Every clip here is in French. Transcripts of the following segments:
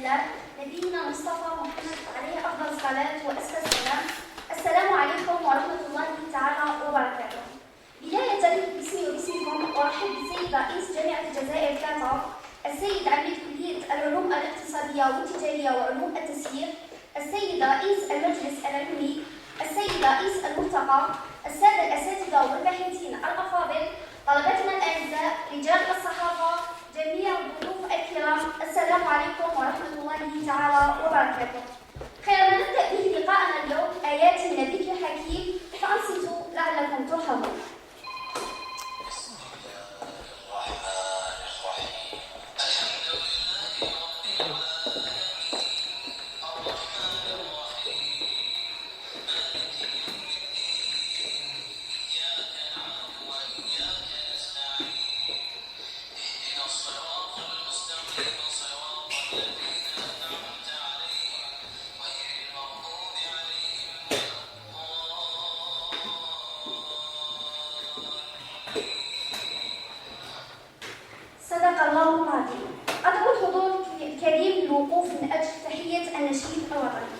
الله نبينا مصطفى محمد عليه أفضل الصلاة وأزكى السلام. السلام عليكم ورحمة الله تعالى وبركاته. بداية باسمي وباسمكم أرحب بالسيد رئيس جامعة الجزائر كاتا، السيد عميد كلية العلوم الاقتصادية والتجارية وعلوم التسيير، السيد رئيس المجلس العلمي، السيد رئيس الملتقى، السادة الأساتذة والباحثين الأفاضل، طلبتنا الأعزاء، رجال الصحافة، جميع الضيوف الكرام، السلام عليكم ورحمة الله تعالى وبركاته. خير ما نبدأ به لقاءنا اليوم آيات النبي الحكيم، فأنصتوا لعلكم ترحمون. صدق الله العظيم. أدعو الحضور الكريم للوقوف من أجل تحية النشيد الوطني.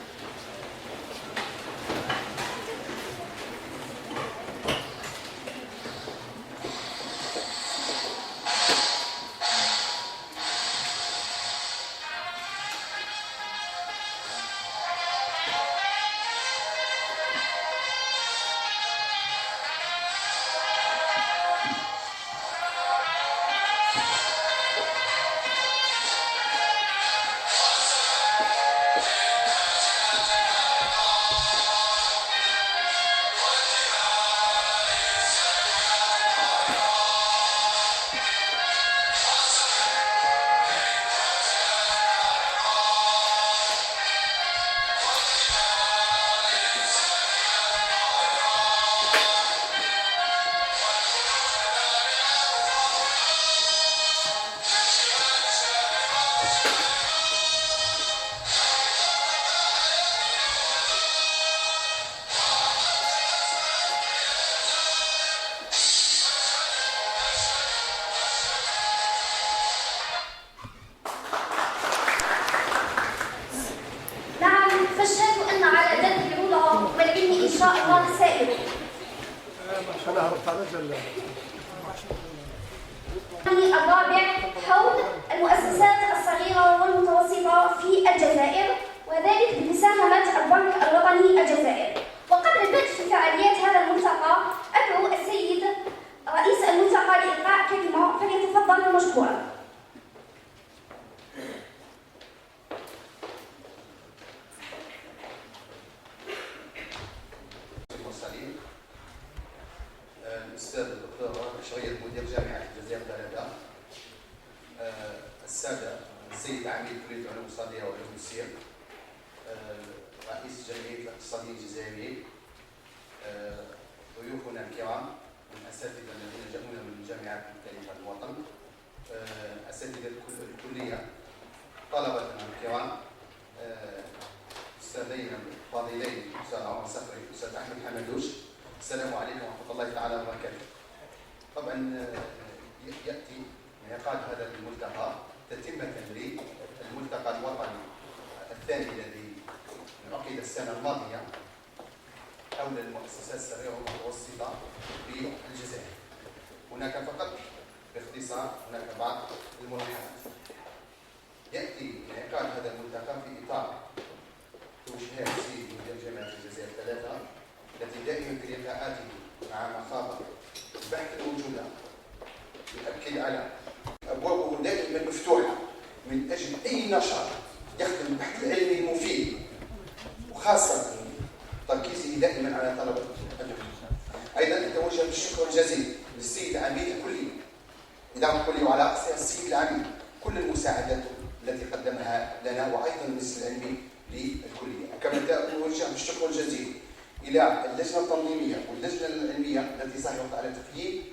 فاشهدوا أن على ذلك العلا والعلم إن شاء الله سائر. الرابع حول المؤسسات الصغيرة والمتوسطة في الجزائر، وذلك بمساهمة البنك الوطني الجزائري. وقبل البدء في فعاليات هذا الملتقى أدعو السيد رئيس الملتقى لإلقاء كلمة، فليتفضل مشكورا. الأستاذ الدكتور شريط مدير جامعة الجزائر ثلاثة، السادة السيد عميد كلية العلوم الاقتصادية وعلوم التسيير، رئيس جمعية الاقتصاديين الجزائريين، ضيوفنا الكرام، الأساتذة الذين جاءونا من جامعات مختلفة في الوطن، أساتذة الكلية، طلبتنا الكرام، أستاذين الفاضلين، الأستاذ عمر صفري والأستاذ أحمد حمدوش. السلام عليكم ورحمة الله تعالى وبركاته. طبعا يأتي انعقاد هذا الملتقى تتمة للملتقى الوطني الثاني الذي انعقد السنة الماضية حول المؤسسات الصغيرة والمتوسطة في الجزائر. هناك فقط باختصار هناك بعض الملاحظات. يأتي انعقاد هذا الملتقى في إطار توجيهات السيد مدير جامعة الجزائر ثلاثة، التي دائما في لقاءاته مع مخاض البحث الموجودة يؤكد على أبوابه دائما مفتوحة من أجل أي نشاط يخدم البحث العلمي المفيد، وخاصة تركيزه دائما على طلبة الدكتوراه. أيضا أتوجه بالشكر الجزيل للسيد عميد الكلية، إدارة الكلية وعلى رأسها السيد العميد، كل المساعدات التي قدمها لنا، وأيضا المجلس العلمي للكلية. كما أتوجه بالشكر الجزيل إلى اللجنة التنظيمية واللجنة العلمية التي ساهمت على تقييم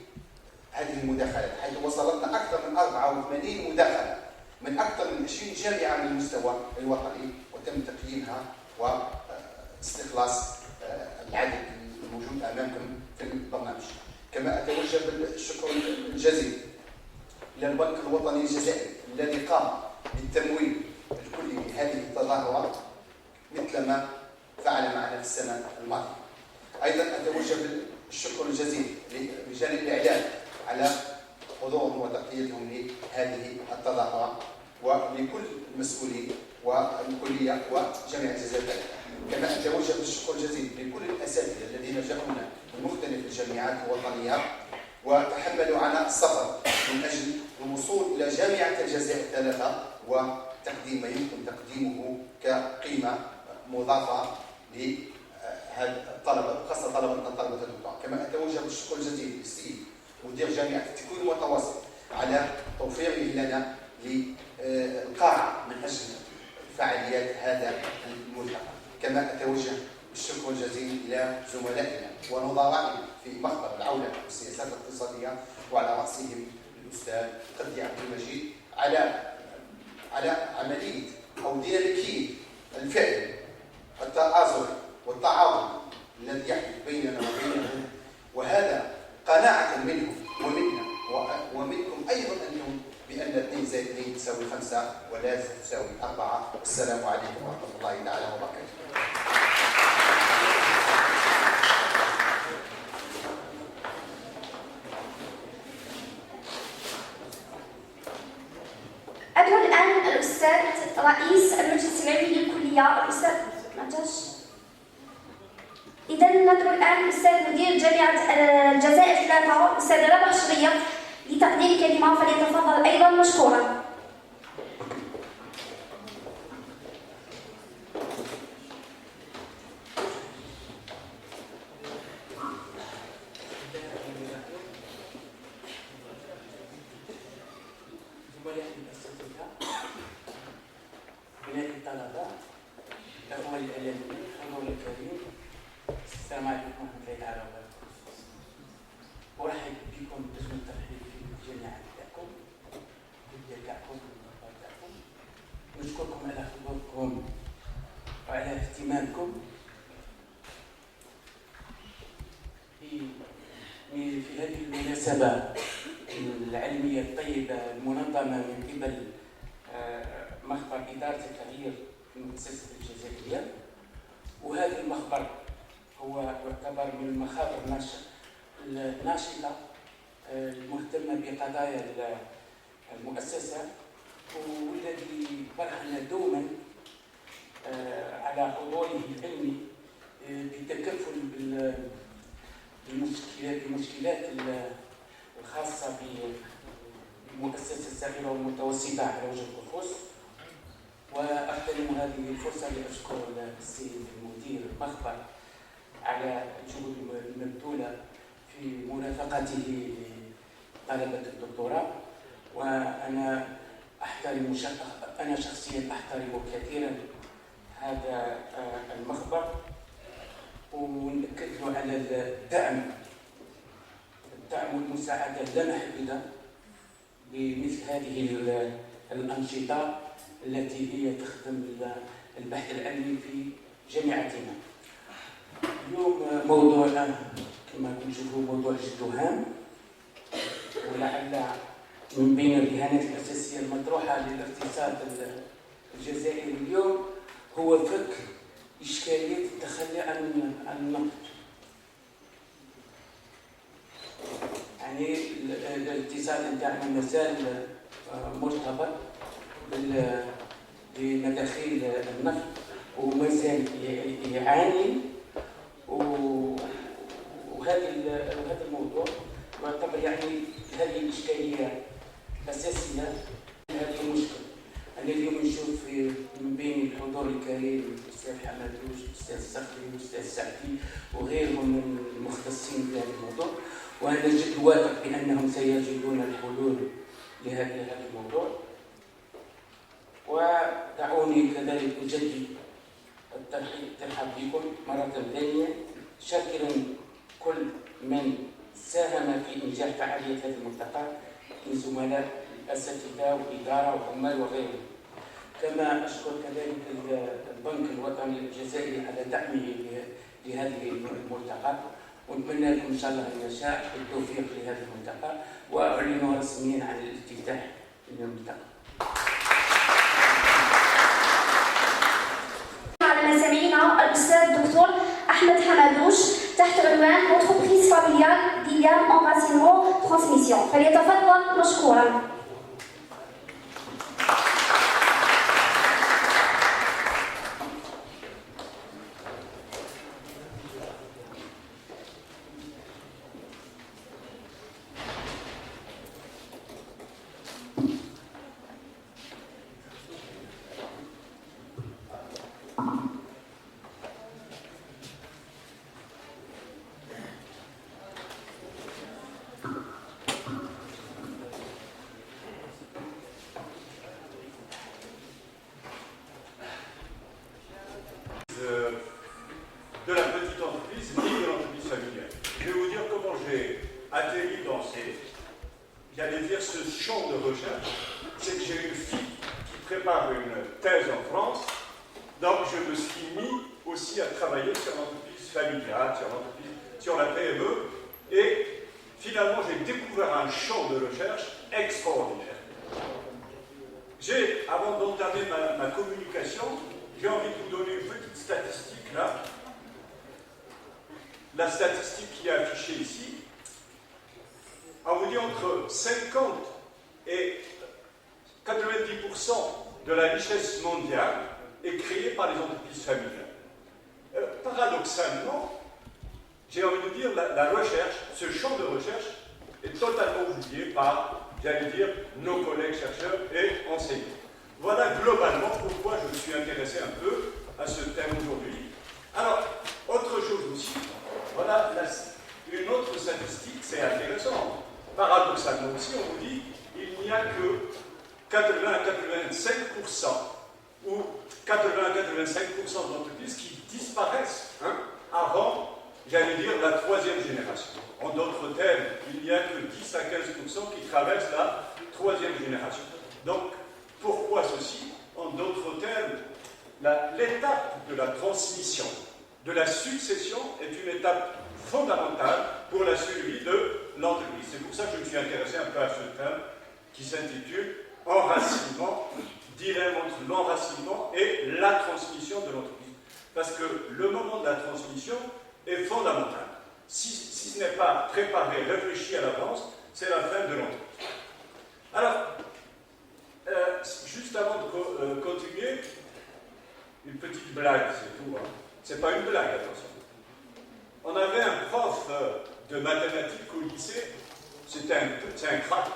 هذه المداخلات، حيث وصلتنا أكثر من 84 مداخلة من أكثر من 20 جامعة من المستوى الوطني، وتم تقييمها واستخلاص العدد الموجود أمامكم في البرنامج. كما أتوجه بالشكر الجزيل إلى البنك الوطني الجزائري الذي قام بالتمويل الكلي لهذه التظاهرة مثل ما فعل معنا في السنة الماضية. أيضا أتوجه بالشكر الجزيل لرجال الإعلام على حضورهم وتغطيتهم لهذه التظاهرة، ولكل المسؤولين والكلية وجامعة الجزائر. كما أتوجه بالشكر الجزيل لكل الأساتذة الذين جاءونا من مختلف الجامعات الوطنية وتحملوا عناء السفر من أجل الوصول إلى جامعة الجزائر الثلاثة وتقديم ما يمكن تقديمه كقيمة مضافة لهذا الطلبة، خاصة طلبة الدكتوراه. كما أتوجه بالشكر الجزيل للسيد مدير جامعة التكوين المتوسط على توفيره لنا للقاعة من أجل فعاليات هذا الملتقى. كما أتوجه بالشكر الجزيل إلى زملائنا ونظرائنا في مخبر العولمة والسياسات الاقتصادية وعلى رأسهم الأستاذ قدي عبد المجيد على عملية أو ديناميكية الفعل التآزر والتعاون الذي يحدث بيننا وبينهم، وهذا قناعة منهم ومنا ومنكم أيضا أنتم بأن 2 زائد 2 تساوي 5 ولا تساوي 4. والسلام عليكم ورحمة الله تعالى وبركاته. أدعو الآن الأستاذ رئيس المجلس العلمي للكلية الأستاذ إذا ندعو الآن الأستاذ مدير جامعة الجزائر الثلاثة الأستاذ رابح شريف لتقديم كلمة، فليتفضل أيضا مشكورا. الأخوة الإعلاميين، الحضور الكريم، السلام عليكم ورحمة الله تعالى وبركاته. أرحب بكم باسم الترحيب في الجامعة تاعكم، الكلية تاعكم، المخبر تاعكم. نشكركم على حضوركم وعلى اهتمامكم في هذه المناسبة العلمية الطيبة المنظمة من قبل مخبر إدارة التغيير في المؤسسة الجزائرية. وهذا المخبر هو يعتبر من المخابر الناشطة المهتمة بقضايا المؤسسة، والذي برهن دوما على حضوره العلمي بتكفل بالمشكلات الخاصة بالمؤسسة الصغيرة والمتوسطة على وجه الخصوص. وأغتنم هذه الفرصة لأشكر السيد المدير المخبر على الجهود المبذولة في مرافقته لطلبة الدكتوراه. وأنا أنا شخصيا أحترم كثيرا هذا المخبر، ونأكد له على الدعم والمساعدة اللامحدودة بمثل هذه الأنشطة التي هي تخدم البحث العلمي في جامعتنا. اليوم موضوعنا كما تشوفوا موضوع جد هام، ولعل من بين الرهانات الأساسية المطروحة للاقتصاد الجزائري اليوم هو فك إشكالية التخلي عن النقد. يعني الاقتصاد نتاعنا مازال مرتبط بمداخيل النفط ومازال يعاني، وهذا الموضوع يعتبر يعني هذه الإشكالية أساسية هذه المشكلة. أنا اليوم نشوف من بين الحضور الكريم الأستاذ حمادوش، الأستاذ صخري، الأستاذ سعدي وغيرهم من المختصين في هذا الموضوع، وأنا جد واثق بأنهم سيجدون الحلول لهذا الموضوع. ودعوني كذلك أجدد الترحيب بكم مرة ثانية، شاكرا كل من ساهم في إنجاح فعالية هذا الملتقى من زملاء الأساتذة وإدارة وعمال وغيرهم. كما أشكر كذلك البنك الوطني الجزائري على دعمه لهذه الملتقى، ونتمنى لكم إن شاء الله النجاح والتوفيق لهذا الملتقى، وأعلن رسميا عن الافتتاح للملتقى. تحت عنوان Entreprise familiale Guillaume Enracinement Transmission. فليتفضل مشكورا. De la petite entreprise ni de l'entreprise familiale. Je vais vous dire comment j'ai atterri dans ce champ de recherche. C'est que j'ai une fille qui prépare une thèse en France, donc je me suis mis aussi à travailler sur l'entreprise familiale, sur la PME, et finalement j'ai découvert un champ de recherche extraordinaire. Avant d'entamer ma communication, j'ai envie de vous donner une petite statistique là. La statistique qui est affichée ici, on vous dit entre 50 et 90% de la richesse mondiale est créée par les entreprises familiales. Paradoxalement, j'ai envie de dire, la recherche, ce champ de recherche, est totalement oublié par, j'allais dire, nos collègues chercheurs et enseignants. Voilà globalement pourquoi je me suis intéressé un peu à ce thème aujourd'hui. Alors, autre chose aussi, voilà une autre statistique, c'est intéressant. Paradoxalement aussi, on vous dit il n'y a que 80 à 85% ou 80 à 85% d'entreprises qui disparaissent avant, j'allais dire, la troisième génération. En d'autres termes, il n'y a que 10 à 15% qui traversent la troisième génération. Donc, pourquoi ceci? En d'autres termes, l'étape de la transmission, de la succession est une étape fondamentale pour la survie de l'entreprise. C'est pour ça que je me suis intéressé un peu à ce thème qui s'intitule « Enracinement », dilemme entre l'enracinement et la transmission de l'entreprise. Parce que le moment de la transmission est fondamental. Si ce n'est pas préparé, réfléchi à l'avance, c'est la fin de l'entreprise. Alors, juste avant de continuer, une petite blague, c'est tout. C'est pas une blague, attention. On avait un prof de mathématiques au lycée, c'était un crack.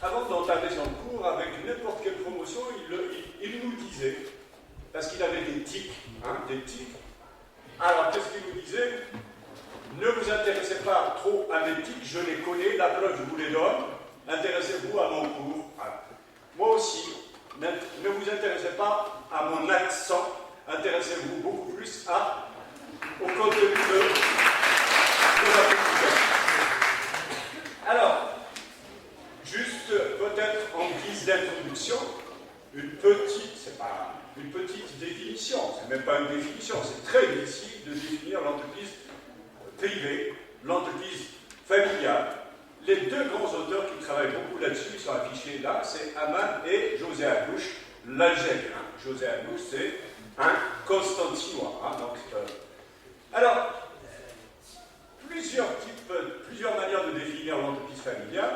Avant d'entamer son cours, avec n'importe quelle promotion, il nous disait, parce qu'il avait des tics, alors qu'est-ce qu'il nous disait? Ne vous intéressez pas trop à mes tics, je les connais, la preuve je vous les donne, intéressez-vous à mon cours. Voilà. Moi aussi, ne vous intéressez pas à mon accent, intéressez-vous beaucoup plus au contenu de la publication. Alors, juste peut-être en guise d'introduction, une petite définition, c'est même pas une définition, c'est très difficile de définir l'entreprise privée, l'entreprise familiale. Les deux grands auteurs qui travaillent beaucoup là-dessus, ils sont affichés là, c'est Hamann et José Alouche, l'Algérien. José Alouche, c'est un Constantinois. Alors, plusieurs manières de définir l'entreprise familiale.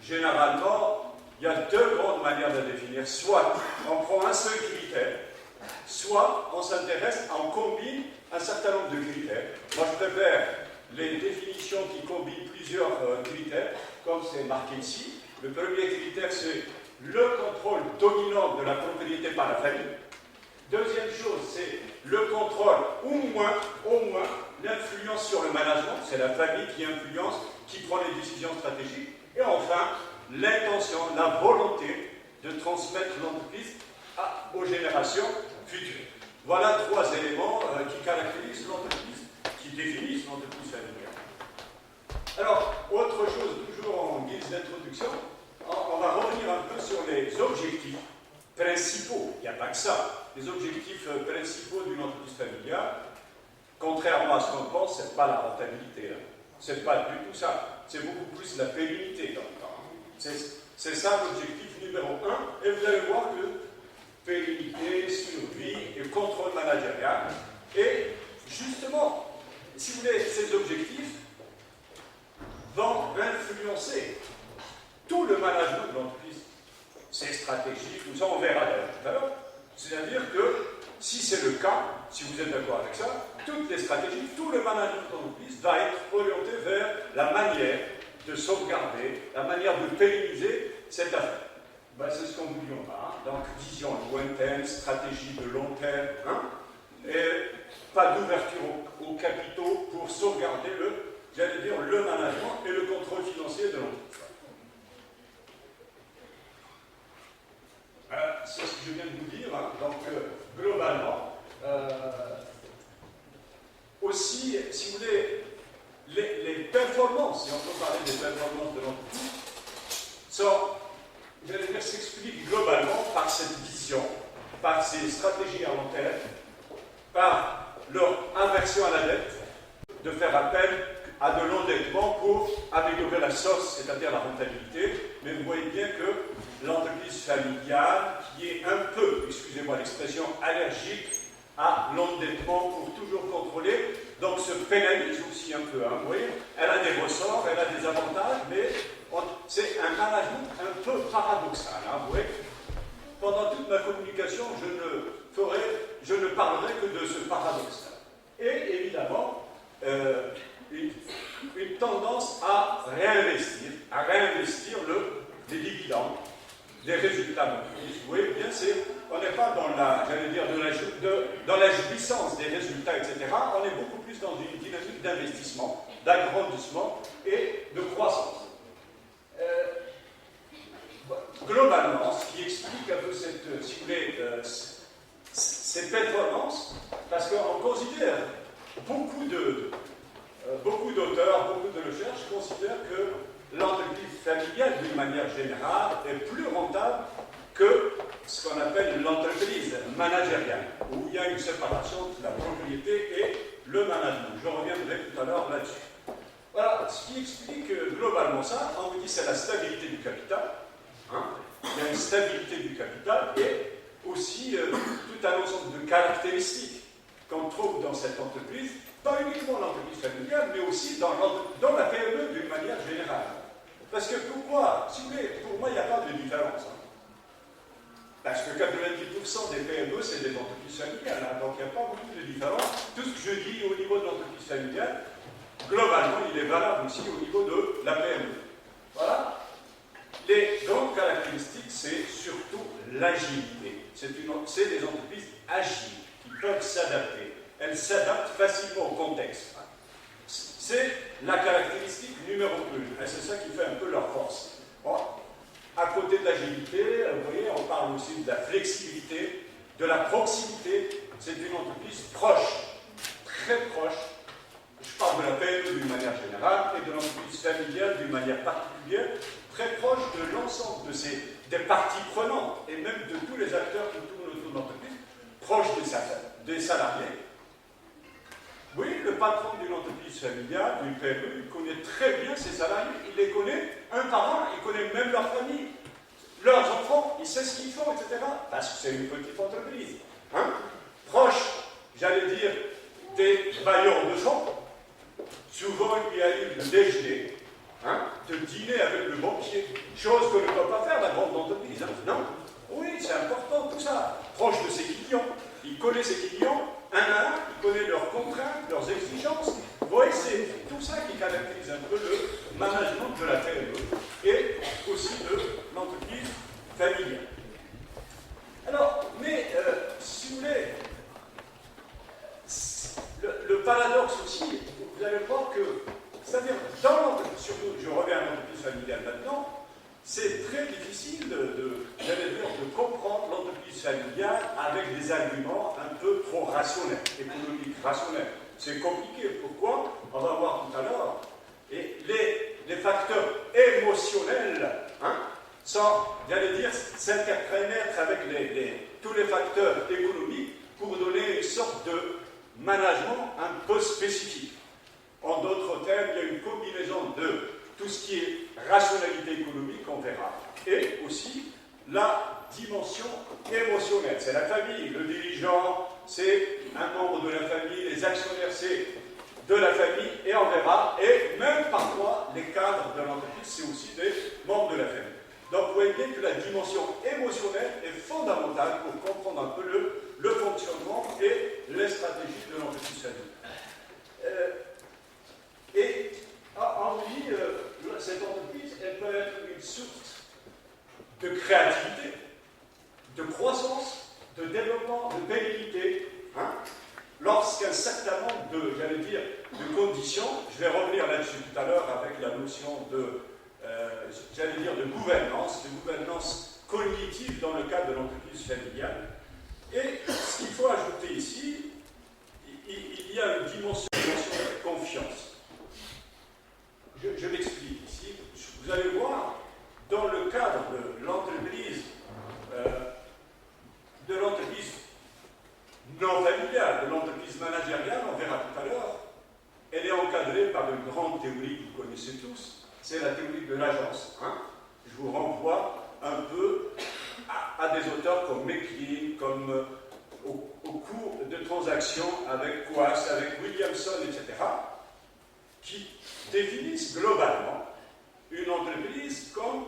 Généralement, il y a deux grandes manières de définir. Soit on prend un seul critère, soit on s'intéresse, on combine un certain nombre de critères. Moi, je préfère les définitions qui combinent plusieurs critères, comme c'est marqué ici. Le premier critère, c'est le contrôle dominant de la propriété par la famille. Deuxième chose, c'est le contrôle, au moins, l'influence sur le management. C'est la famille qui influence, qui prend les décisions stratégiques. Et enfin, l'intention, la volonté de transmettre l'entreprise aux générations futures. Voilà trois éléments qui caractérisent l'entreprise, qui définissent l'entreprise familiale. Alors, autre chose, toujours en guise d'introduction, on va revenir un peu sur les objectifs principaux. Il n'y a pas que ça. Les objectifs principaux d'une entreprise familiale, contrairement à ce qu'on pense, ce n'est pas la rentabilité. Ce n'est pas du tout ça. C'est beaucoup plus la pérennité dans le temps. C'est ça l'objectif numéro 1. Et vous allez voir que pérennité, survie et contrôle managérial. Et justement, si vous voulez, ces objectifs vont influencer tout le management de l'entreprise. C'est stratégique, tout ça, on verra tout à l'heure. C'est-à-dire que, si c'est le cas, si vous êtes d'accord avec ça, toutes les stratégies, tout le management de l'entreprise va être orienté vers la manière de sauvegarder, la manière de pérenniser cette affaire. Ben, c'est ce qu'on vous dit en bas. Donc, vision lointaine, stratégie de long terme, hein, et pas d'ouverture aux capitaux pour sauvegarder le management et le contrôle financier de l'entreprise. C'est ce que je viens de vous dire. Hein. Donc, globalement, aussi, si vous voulez, les performances, si on peut parler des performances de l'entreprise, s'expliquent globalement par cette vision, par ces stratégies à long terme, par leur aversion à la dette, de faire appel à de l'endettement pour améliorer la sauce, c'est-à-dire la rentabilité. Mais vous voyez bien que l'entreprise familiale, qui est un peu, excusez-moi l'expression, allergique à l'endettement pour toujours contrôler, donc se pénalise aussi un peu. Hein, vous voyez, elle a des ressorts, elle a des avantages, mais c'est un management un peu paradoxal. Hein, vous voyez. Pendant toute ma communication, je ne parlerai que de ce paradoxe-là. Et évidemment, une tendance à réinvestir les dividendes, les résultats d'entreprise. Vous voyez bien, on n'est pas dans dans la jouissance des résultats, etc. On est beaucoup plus dans une dynamique d'investissement, d'agrandissement et de croissance. Globalement, ce qui explique un peu ces performances, parce qu'on considère, beaucoup d'auteurs, beaucoup de recherches considèrent que l'entreprise familiale, d'une manière générale, est plus rentable que ce qu'on appelle l'entreprise managériale, où il y a une séparation entre la propriété et le management. Je reviendrai tout à l'heure là-dessus. Voilà, ce qui explique globalement ça, on vous dit c'est la stabilité du capital. Hein, il y a une stabilité du capital et aussi tout un ensemble de caractéristiques qu'on trouve dans cette entreprise, pas uniquement l'entreprise familiale, mais aussi dans la PME d'une manière générale. Parce que pourquoi, si vous voulez, pour moi, il n'y a pas de différence. Hein. Parce que 90% des PME, c'est des entreprises familiales, hein, donc il n'y a pas beaucoup de différence. Tout ce que je dis au niveau de l'entreprise familiale, globalement, il est valable aussi au niveau de la PME. Voilà. Les grandes caractéristiques, c'est surtout l'agilité. C'est des entreprises agiles qui peuvent s'adapter. Elles s'adaptent facilement au contexte. C'est la caractéristique numéro 1. Et c'est ça qui fait un peu leur force. Bon, à côté de l'agilité, vous voyez, on parle aussi de la flexibilité, de la proximité. C'est une entreprise proche, très proche. Je parle de la PME d'une manière générale et de l'entreprise familiale d'une manière particulière, très proche de l'ensemble des parties prenantes et même de tous les acteurs qui tournent autour de l'entreprise, proche des salariés. Oui, le patron d'une entreprise familiale, d'une PME, il connaît très bien ses salariés, il les connaît un par un, il connaît même leur famille, leurs enfants, il sait ce qu'ils font, etc. Parce que c'est une petite entreprise. Hein? Proche, j'allais dire, des bailleurs de fonds. Souvent, il y a eu le déjeuner, hein, de dîner avec le banquier, chose que ne peut pas faire la grande entreprise. Hein. Non? Oui, c'est important tout ça. Proche de ses clients, il connaît ses clients un à un, il connaît leurs contraintes, leurs exigences. Vous voyez, c'est tout ça qui caractérise un peu le management de la PME et aussi de l'entreprise familiale. Alors, mais si vous voulez, le paradoxe aussi, vous allez voir que, c'est-à-dire, surtout, je reviens à l'entreprise familiale maintenant, c'est très difficile de comprendre l'entreprise familiale avec des arguments un peu trop rationnels, économiques, rationnels. C'est compliqué. Pourquoi? On va voir tout à l'heure. Et les facteurs émotionnels, hein, j'allais dire, s'interpénètrent avec tous les facteurs économiques pour donner une sorte de management un peu spécifique. En d'autres termes, il y a une combinaison de tout ce qui est rationalité économique, on verra, et aussi la dimension émotionnelle. C'est la famille, le dirigeant, c'est un membre de la famille, les actionnaires, c'est de la famille, et on verra, et même parfois les cadres de l'entreprise, c'est aussi des membres de la famille. Donc vous voyez bien que la dimension émotionnelle est fondamentale pour comprendre un peu le fonctionnement et les stratégies de l'entreprise familiale. Et en lui, cette entreprise, elle peut être une source de créativité, de croissance, de développement, de pérennité, hein, lorsqu'un certain nombre de conditions, je vais revenir là-dessus tout à l'heure avec la notion de, de gouvernance cognitive dans le cadre de l'entreprise familiale. Et ce qu'il faut ajouter ici, il y a une dimension de confiance. Je m'explique ici. Vous allez voir, dans le cadre de l'entreprise non familiale, de l'entreprise managériale, on verra tout à l'heure, elle est encadrée par une grande théorie que vous connaissez tous, c'est la théorie de l'agence. Hein. Je vous renvoie un peu à des auteurs comme McLean, comme au cours de transactions avec Coase, avec Williamson, etc., qui définissent globalement une entreprise comme,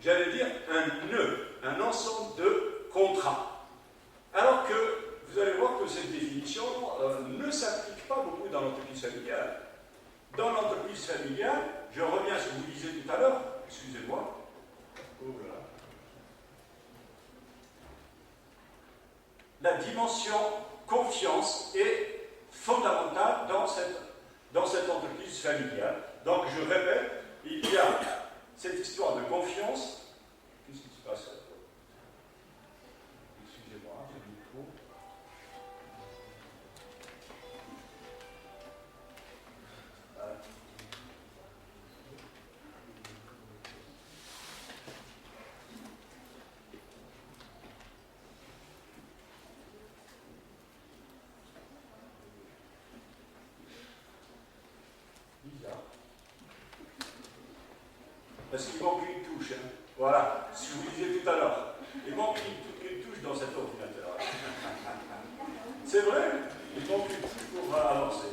j'allais dire, un nœud, un ensemble de contrats. Alors que vous allez voir que cette définition ne s'applique pas beaucoup dans l'entreprise familiale. Dans l'entreprise familiale, je reviens à ce que vous disiez tout à l'heure, excusez-moi. Oh là. La dimension confiance est fondamentale dans cette entreprise familiale. Donc, je répète, il y a cette histoire de confiance. Qu'est-ce qui se passe? Excusez-moi, j'ai le micro. Parce qu'il manque une touche. Hein. Voilà, si vous disiez tout à l'heure. Il manque une touche dans cet ordinateur. C'est vrai, il manque une touche pour avancer.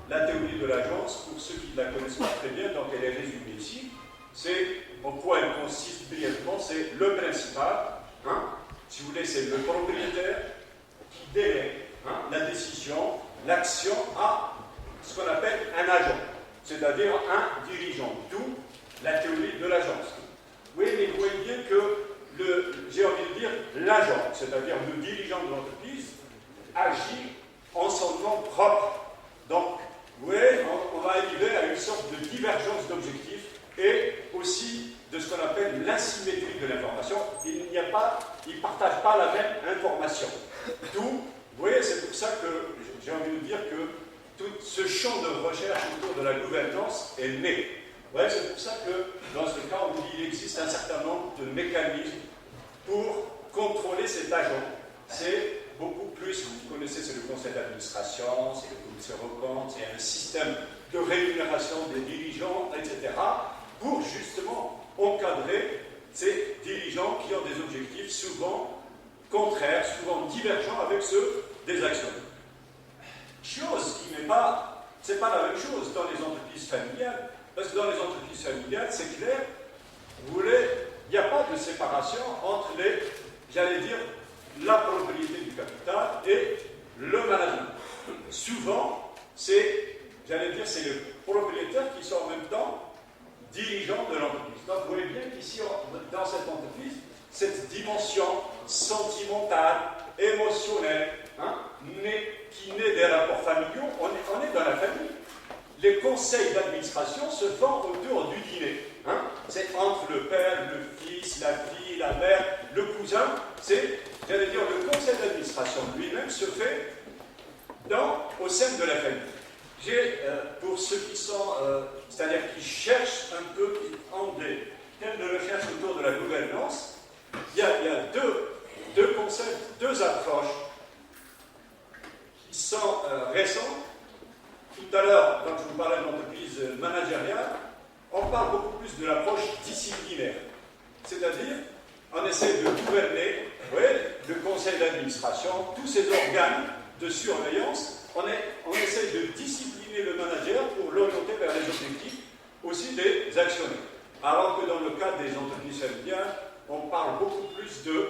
La théorie de l'agence, pour ceux qui ne la connaissent pas très bien, donc elle est résumée ici, c'est en quoi elle consiste brièvement, c'est le principal, hein, si vous voulez, c'est le propriétaire qui délègue la décision, l'action à ce qu'on appelle un agent, c'est-à-dire un dirigeant, d'où la théorie de l'agence. Oui, mais vous voyez bien que, j'ai envie de dire, l'agent, c'est-à-dire le dirigeant de l'entreprise, agit en son nom propre. Donc, oui, on va arriver à une sorte de divergence d'objectifs et aussi de ce qu'on appelle l'asymétrie de l'information. Il ne partagent pas la même information. D'où, vous voyez, c'est pour ça que j'ai envie de dire que tout ce champ de recherche autour de la gouvernance est né. Ouais, c'est pour ça que dans ce cas, on dit qu'il existe un certain nombre de mécanismes pour contrôler cet agent. C'est beaucoup plus, vous connaissez, c'est le conseil d'administration, c'est le commissaire aux comptes, c'est un système de rémunération des dirigeants, etc., pour justement encadrer ces dirigeants qui ont des objectifs souvent contraires, souvent divergents avec ceux des actionnaires. Chose qui n'est pas, c'est pas la même chose dans les entreprises familiales, parce que dans les entreprises familiales, c'est clair, vous voulez, il n'y a pas de séparation entre les, j'allais dire, la propriété du capital et le management. Souvent, c'est, j'allais dire, c'est le propriétaire qui sont en même temps dirigeant de l'entreprise. Donc, vous voyez bien qu'ici, dans cette entreprise, cette dimension sentimentale, émotionnelle, qui naît des rapports familiaux, on est dans la famille. Les conseils d'administration se font autour du dîner. C'est entre le père, le fils, la fille, la mère, le cousin. C'est, j'allais dire, le conseil d'administration lui-même se fait au sein de la famille. J'ai, pour ceux qui sont, c'est-à-dire qui cherchent un peu, qui ont des thèmes de recherche autour de la gouvernance, il y a deux concepts, deux approches qui sont récentes. Tout à l'heure, quand je vous parlais d'entreprise managériale, on parle beaucoup plus de l'approche disciplinaire. C'est-à-dire, on essaie de gouverner, le conseil d'administration, tous ces organes de surveillance, on essaie de discipliner le manager pour l'orienter vers les objectifs aussi des actionnaires. Alors que dans le cadre des entreprises familiales, on parle beaucoup plus de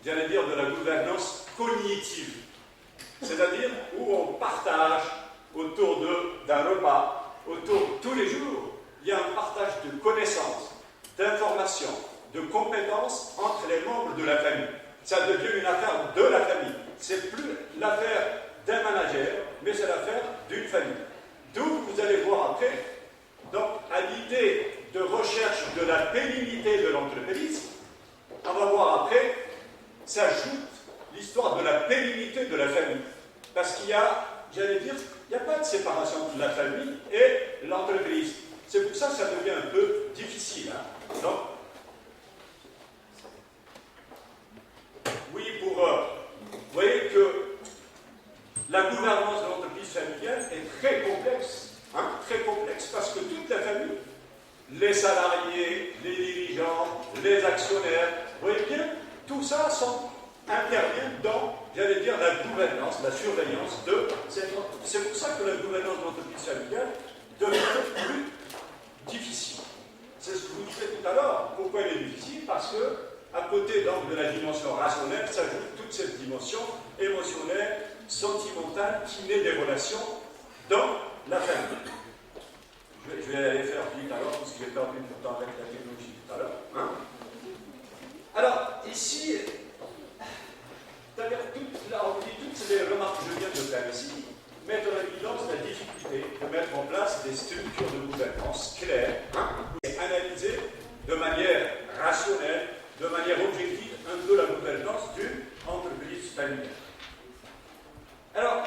la gouvernance cognitive. C'est-à-dire où on partage autour d'un repas, tous les jours, il y a un partage de connaissances, d'informations, de compétences entre les membres de la famille. Ça devient une affaire de la famille. C'est plus l'affaire d'un manager, mais c'est l'affaire d'une famille. D'où vous allez voir après, donc à l'idée de recherche de la pérennité de l'entreprise, on va voir après, s'ajoute l'histoire de la pérennité de la famille. Parce qu'il y a, j'allais dire, il n'y a pas de séparation entre la famille et l'entreprise. C'est pour ça que ça devient un peu difficile. Hein. Donc, oui, vous voyez que la gouvernance de l'entreprise familiale est très complexe. Très complexe parce que toute la famille, les salariés, les dirigeants, les actionnaires, vous voyez bien, tout ça intervient dans, j'allais dire, la gouvernance, la surveillance de cette entreprise. C'est pour ça que la gouvernance de l'entreprise familiale devient plus difficile. C'est ce que je vous disais tout à l'heure. Pourquoi elle est difficile? Parce que, à côté donc, de la dimension rationnelle, s'ajoute toute cette dimension émotionnelle, sentimentale, qui naît des relations dans la famille. Je vais aller faire vite alors, parce que j'ai perdu du temps avec la technologie tout à l'heure. Hein? Alors, ici, c'est-à-dire toutes les remarques que je viens de faire ici mettent en évidence la difficulté de mettre en place des structures de gouvernance claires, et analyser de manière rationnelle, de manière objective, un peu la gouvernance d'une entreprise familiale. Alors,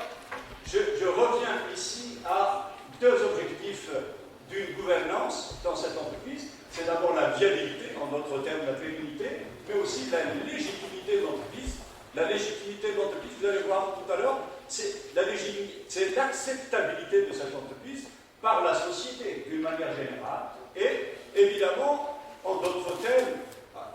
je reviens ici à deux objectifs d'une gouvernance dans cette entreprise. C'est d'abord la viabilité, en d'autres termes la pérennité, mais aussi la légitimité de l'entreprise. La légitimité de l'entreprise, vous allez voir tout à l'heure, c'est l'acceptabilité de cette entreprise par la société d'une manière générale. Et évidemment, en d'autres termes,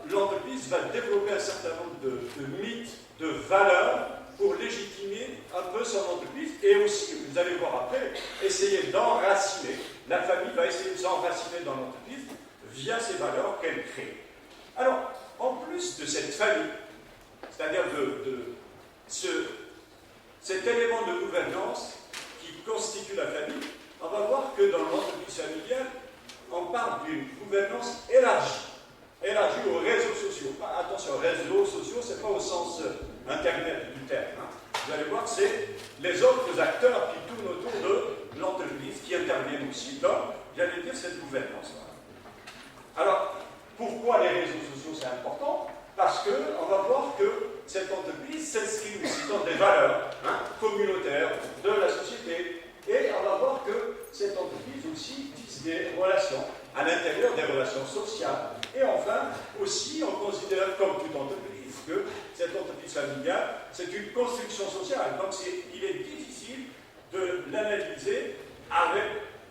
l'entreprise va développer un certain nombre de mythes, de valeurs pour légitimer un peu son entreprise et aussi, vous allez voir après, essayer d'enraciner. La famille va essayer de s'enraciner dans l'entreprise via ces valeurs qu'elle crée. Alors, en plus de cette famille, c'est-à-dire cet élément de gouvernance qui constitue la famille, on va voir que dans l'entreprise familiale, on parle d'une gouvernance élargie aux réseaux sociaux. Attention, réseaux sociaux, ce n'est pas au sens Internet du terme. Vous allez voir que c'est les autres acteurs qui tournent autour de l'entreprise, qui interviennent aussi dans, j'allais dire, cette gouvernance. Alors, pourquoi les réseaux sociaux c'est important? Parce qu'on va voir que cette entreprise s'inscrit aussi dans des valeurs communautaires de la société. Et on va voir que cette entreprise aussi tisse des relations à l'intérieur des relations sociales. Et enfin, aussi, on considère comme toute entreprise que cette entreprise familiale, c'est une construction sociale. Donc il est difficile de l'analyser avec,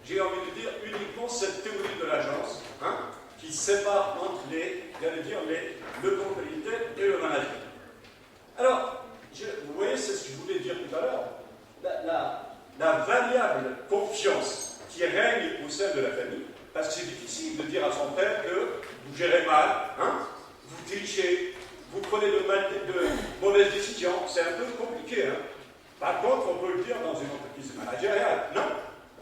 j'ai envie de dire, uniquement cette théorie de l'agence, qui sépare entre le propriétaire et le manager. Alors, vous voyez, c'est ce que je voulais dire tout à l'heure, la variable confiance qui règne au sein de la famille, parce que c'est difficile de dire à son père que vous gérez mal, vous trichez, vous prenez de mauvaises décisions, c'est un peu compliqué. Par contre, on peut le dire dans une entreprise managériale. Non,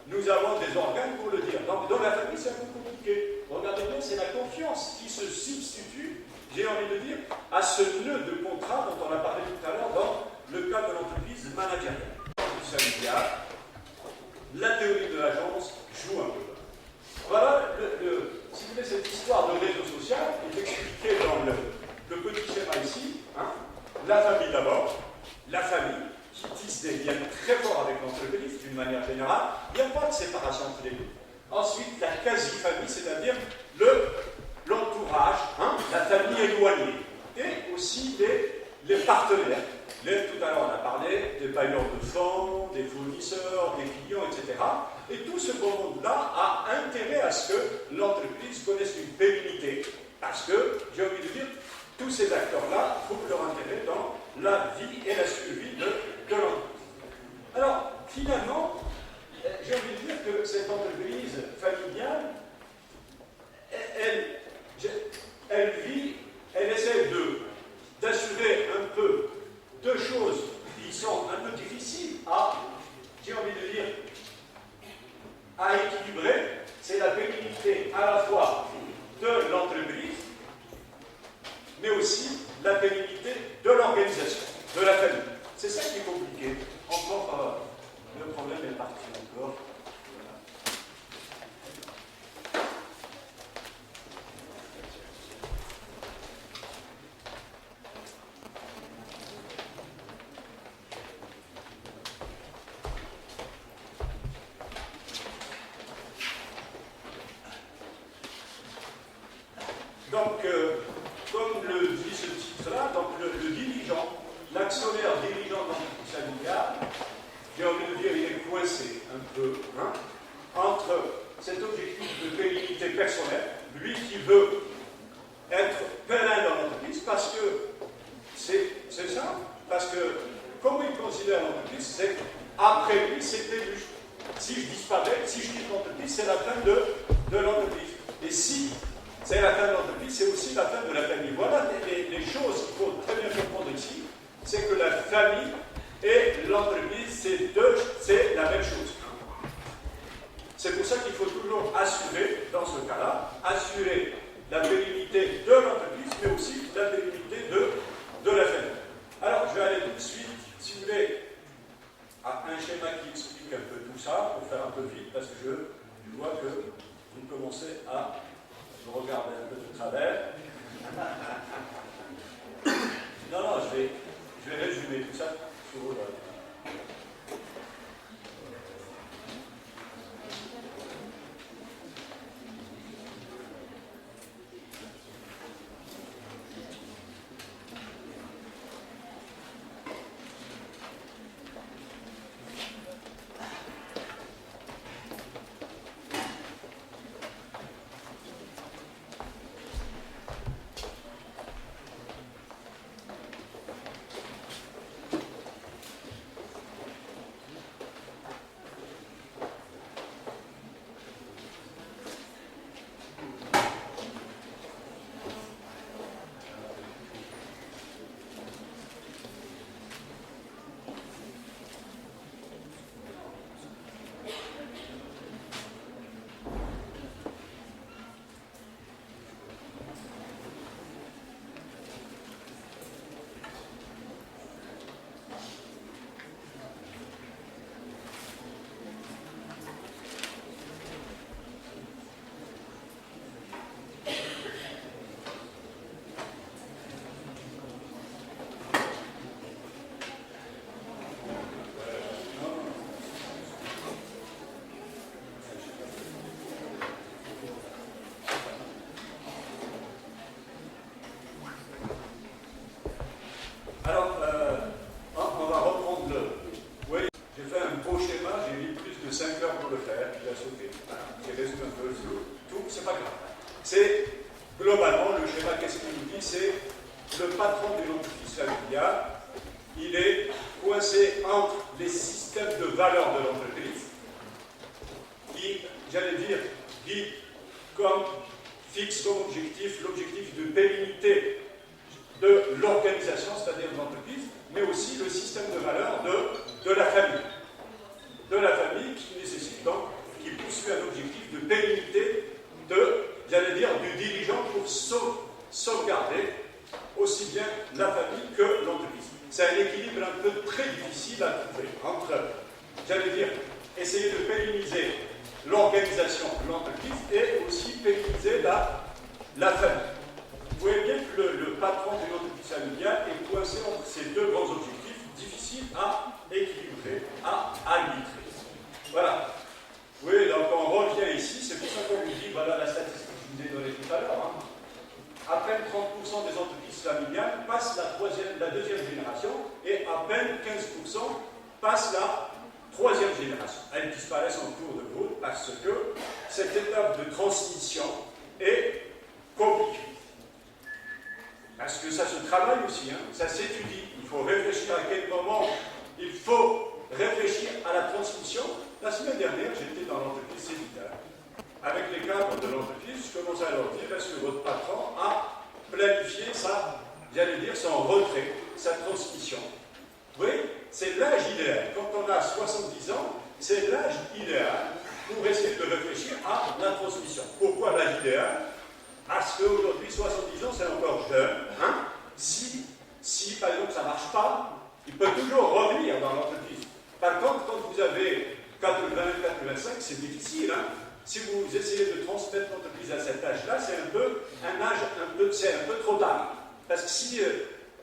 nous avons des organes pour le dire. Donc, dans la famille, c'est un peu compliqué. Regardez bien, c'est la confiance qui se substitue, j'ai envie de dire, à ce nœud de contrat dont on a parlé tout à l'heure dans le cas de l'entreprise managériale. La théorie de l'agence joue un peu. Voilà, si vous voulez, cette histoire de réseau social est expliquée dans le petit schéma ici. La famille d'abord, la famille qui tisse des liens très forts avec séparation entre les deux. Ensuite, la quasi-famille, c'est-à-dire l'entourage, hein, la famille éloignée. Et aussi les partenaires. Tout à l'heure, on a parlé des bailleurs de fonds, des fournisseurs, des clients, etc. Et tout ce beau monde-là a intérêt à ce que l'entreprise connaisse une pérennité. Parce que, j'ai envie de dire, tous ces acteurs-là trouvent leur intérêt dans la vie et la survie de l'entreprise. Alors, finalement, j'ai envie de dire que cette entreprise familiale, elle essaie d'assurer un peu deux choses qui sont un peu difficiles j'ai envie de dire, à équilibrer. C'est la pérennité à la fois de l'entreprise, mais aussi la pérennité de l'organisation, de la famille. C'est ça qui est compliqué. Encore, le problème est parti encore. Donc, comme le dit ce titre-là, donc le dirigeant, l'actionnaire dirigeant de l'entreprise familiale, j'ai envie de dire, il est coincé un peu entre cet objectif de pérennité personnelle, lui qui veut être pérenne dans l'entreprise, parce que c'est ça, parce que comment il considère l'entreprise, c'est qu'après lui, c'est élu. Si je disparais, si je quitte l'entreprise, c'est la fin de l'entreprise. Et si c'est la fin de l'entreprise, c'est aussi la fin de la famille. Voilà les choses qu'il faut très bien comprendre ici, c'est que la famille et l'entreprise, c'est la même chose. C'est pour ça qu'il faut toujours assurer, dans ce cas-là, assurer la pérennité de l'entreprise, mais aussi la pérennité de la famille. Alors, je vais aller tout de suite, si vous voulez, à un schéma qui explique un peu tout ça, pour faire un peu vite, parce que je vois que vous commencez à me regarder un peu de travers. Non, je vais résumer tout ça sur Alors, on va reprendre Oui, j'ai fait un beau schéma, j'ai mis plus de 5 heures pour le faire, il a sauté. Voilà, j'ai résumé un peu tout, c'est pas grave. C'est, globalement, le schéma, qu'est-ce qu'il nous dit? C'est le patron d'une entreprise familiale, il est coincé entre les systèmes de valeurs de l'entreprise, qui, j'allais dire, guide comme fixe comme objectif l'objectif de pérennité de l'organisation, c'est-à-dire de l'entreprise, mais aussi le système de valeurs de la famille. De la famille qui nécessite donc, qui poursuit un objectif de pérennité j'allais dire, du dirigeant pour sauvegarder aussi bien la famille que l'entreprise. C'est un équilibre un peu très difficile à trouver entre, j'allais dire, essayer de pérenniser l'organisation de l'entreprise et aussi pérenniser la famille. Vous voyez bien que le patron d'une entreprise familiale est coincé entre ces deux grands objectifs difficiles à équilibrer, à arbitrer. Voilà. Oui, donc on revient ici, c'est pour ça qu'on vous dit, voilà la statistique que je vous ai donnée tout à l'heure. Hein. À peine 30% des entreprises familiales passent la deuxième génération et à peine 15% passent la troisième génération. Elles disparaissent en cours de route parce que cette étape de transmission est compliquée. Parce que ça se travaille aussi, hein, ça s'étudie. Il faut réfléchir à quel moment il faut réfléchir à la transmission. La semaine dernière, j'étais dans l'entreprise Cévital. Avec les cadres de l'entreprise, je commençais à leur dire est-ce que votre patron a planifié son retrait, sa transmission. Vous voyez, c'est l'âge idéal. Quand on a 70 ans, c'est l'âge idéal pour essayer de réfléchir à la transmission. Pourquoi l'âge idéal? Parce qu'aujourd'hui, 70 ans, c'est encore jeune. Hein? Si, par exemple, ça ne marche pas, il peut toujours revenir dans l'entreprise. Par contre, quand vous avez 80, 85, c'est difficile. Hein? Si vous essayez de transmettre l'entreprise à cet âge-là, c'est un peu trop tard. Parce que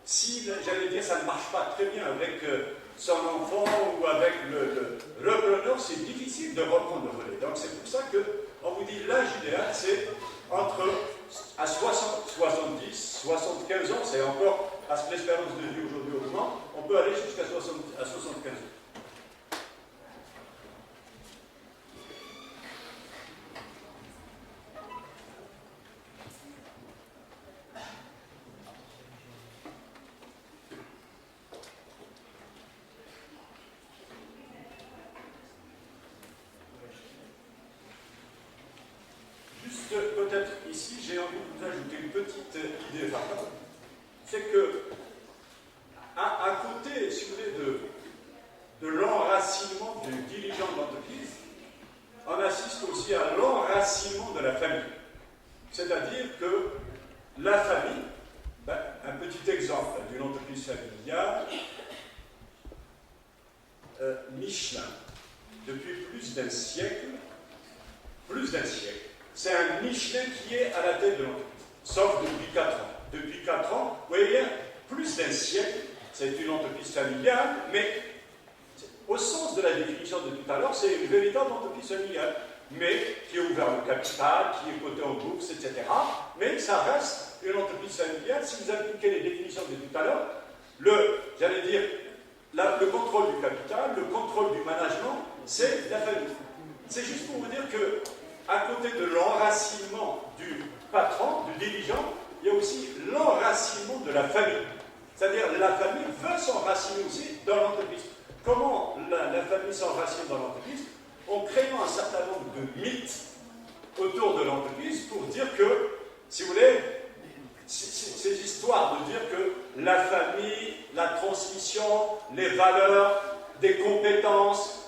si j'allais dire, ça ne marche pas très bien avec son enfant ou avec le repreneur, c'est difficile de reprendre le relais. Donc c'est pour ça qu'on vous dit l'âge idéal, c'est entre à 60, 70, 75 ans, c'est encore, parce que l'espérance de vie aujourd'hui augmente, on peut aller jusqu'à 75 ans. Peut-être ici, j'ai envie de vous ajouter une petite idée. C'est que, à côté, si vous voulez, de l'enracinement du dirigeant de l'entreprise, on assiste aussi à l'enracinement de la famille. C'est-à-dire que la famille, un petit exemple d'une entreprise familiale, Michelin, depuis plus d'un siècle, c'est un Michelin qui est à la tête de l'entreprise, sauf depuis 4 ans. Depuis 4 ans, vous voyez bien, plus d'un siècle, c'est une entreprise familiale, mais au sens de la définition de tout à l'heure, c'est une véritable entreprise familiale, mais qui est ouverte au capital, qui est cotée en bourse, etc. Mais ça reste une entreprise familiale. Si vous appliquez les définitions de tout à l'heure, le contrôle du capital, le contrôle du management, c'est la famille. C'est juste pour vous dire que à côté de l'enracinement du patron, du dirigeant, il y a aussi l'enracinement de la famille. C'est-à-dire la famille veut s'enraciner aussi dans l'entreprise. Comment la famille s'enracine dans l'entreprise? En créant un certain nombre de mythes autour de l'entreprise pour dire que, si vous voulez, ces histoires de dire que la famille, la transmission, les valeurs, des compétences,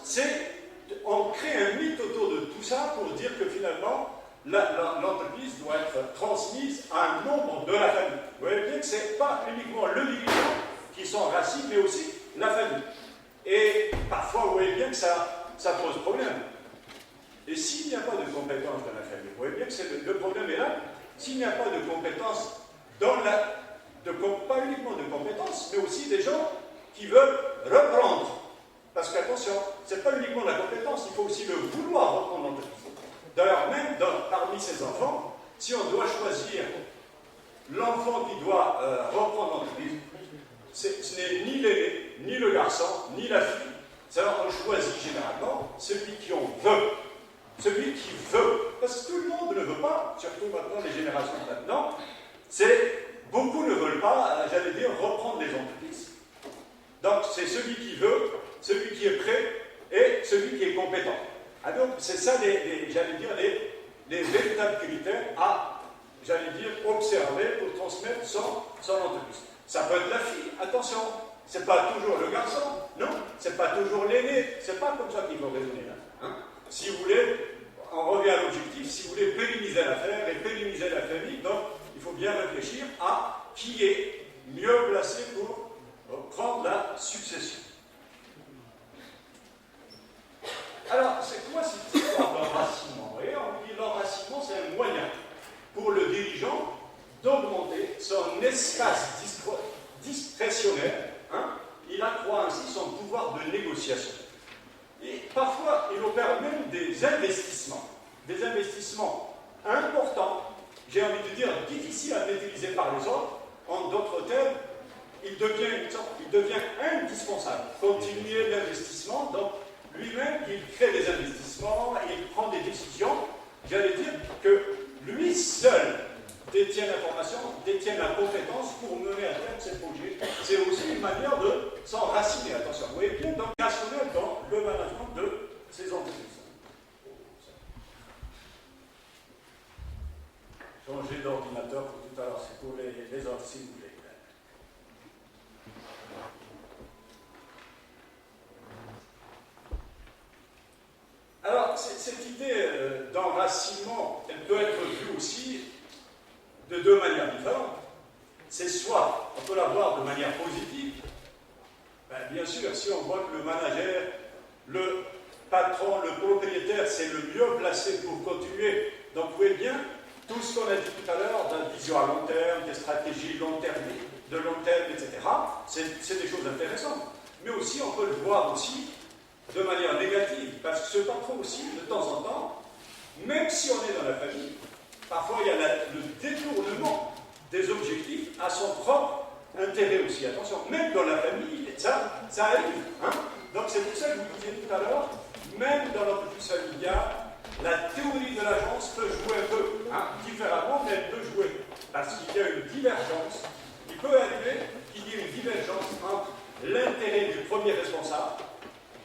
on crée un mythe autour de tout ça pour dire que finalement, l'entreprise doit être transmise à un membre de la famille. Vous voyez bien que ce n'est pas uniquement le dirigeant qui s'enracine, mais aussi la famille. Et parfois, vous voyez bien que ça pose problème. Et s'il n'y a pas de compétences dans la famille, vous voyez bien que le problème est là. S'il n'y a pas de compétences pas uniquement de compétences, mais aussi des gens qui veulent reprendre. Parce qu'attention, ce n'est pas uniquement la compétence, il faut aussi le vouloir reprendre l'entreprise. D'ailleurs, même parmi ces enfants, si on doit choisir l'enfant qui doit reprendre l'entreprise, ce n'est ni l'aîné, ni le garçon, ni la fille. C'est-à-dire qu'on choisit généralement celui qui en veut. Celui qui veut. Parce que tout le monde ne veut pas, surtout maintenant, les générations de maintenant, beaucoup ne veulent pas, j'allais dire, reprendre les entreprises. Donc, c'est celui qui veut, celui qui est prêt et celui qui est compétent. Ah donc, c'est ça, j'allais dire, les véritables critères à, j'allais dire, observer pour transmettre son entreprise. Ça peut être la fille, attention, c'est pas toujours le garçon, non, c'est pas toujours l'aîné, c'est pas comme ça qu'il faut raisonner là. Hein. Si vous voulez, on revient à l'objectif, si vous voulez pérenniser l'affaire et pérenniser la famille, donc il faut bien réfléchir à qui est mieux placé pour prendre la succession. Alors, c'est quoi cette histoire d'enracinement? Vous voyez, on dit l'enracinement, c'est un moyen pour le dirigeant d'augmenter son espace discrétionnaire. Hein, il accroît ainsi son pouvoir de négociation. Et parfois, il opère même des investissements importants, j'ai envie de dire difficiles à maîtriser par les autres. En d'autres termes, il devient indispensable. Continuer l'investissement, donc lui-même, il crée des investissements, il prend des décisions. J'allais dire que lui seul détient l'information, détient la compétence pour mener à terme ces projets. C'est aussi une manière de s'enraciner, attention, vous voyez bien, donc rationnel dans le management de ces entreprises. Changer d'ordinateur pour tout à l'heure, c'est pour les autres, s'il vous plaît. Alors, cette idée d'enracinement, elle peut être vue aussi de deux manières différentes. C'est soit, on peut la voir de manière positive, bien sûr, si on voit que le manager, le patron, le propriétaire, c'est le mieux placé pour continuer. Donc, vous voyez bien, tout ce qu'on a dit tout à l'heure, la vision à long terme, des stratégies de long terme, etc., c'est des choses intéressantes. Mais aussi, on peut le voir aussi de manière négative, parce que ce patron aussi, de temps en temps, même si on est dans la famille, parfois il y a le détournement des objectifs à son propre intérêt aussi. Attention, même dans la famille, ça arrive. Hein. Donc c'est pour ça que je vous disais tout à l'heure, même dans l'entreprise familiale, la théorie de l'agence peut jouer un peu différemment, mais elle peut jouer. Parce qu'il y a une divergence. Il peut arriver qu'il y ait une divergence entre l'intérêt du premier responsable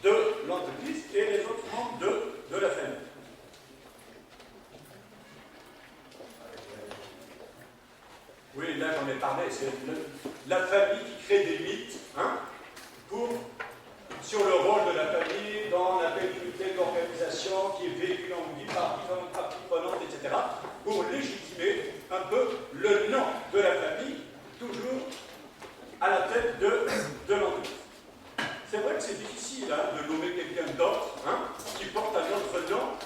de l'entreprise et les autres membres de la famille. Oui, là j'en ai parlé, c'est la famille qui crée des mythes sur le rôle de la famille dans la pérennité d'organisation qui est vécue en vie par différentes parties prenantes, etc., pour légitimer un peu le nom de la famille, toujours à la tête de l'entreprise. C'est vrai que c'est difficile de nommer quelqu'un d'autre qui porte un autre nom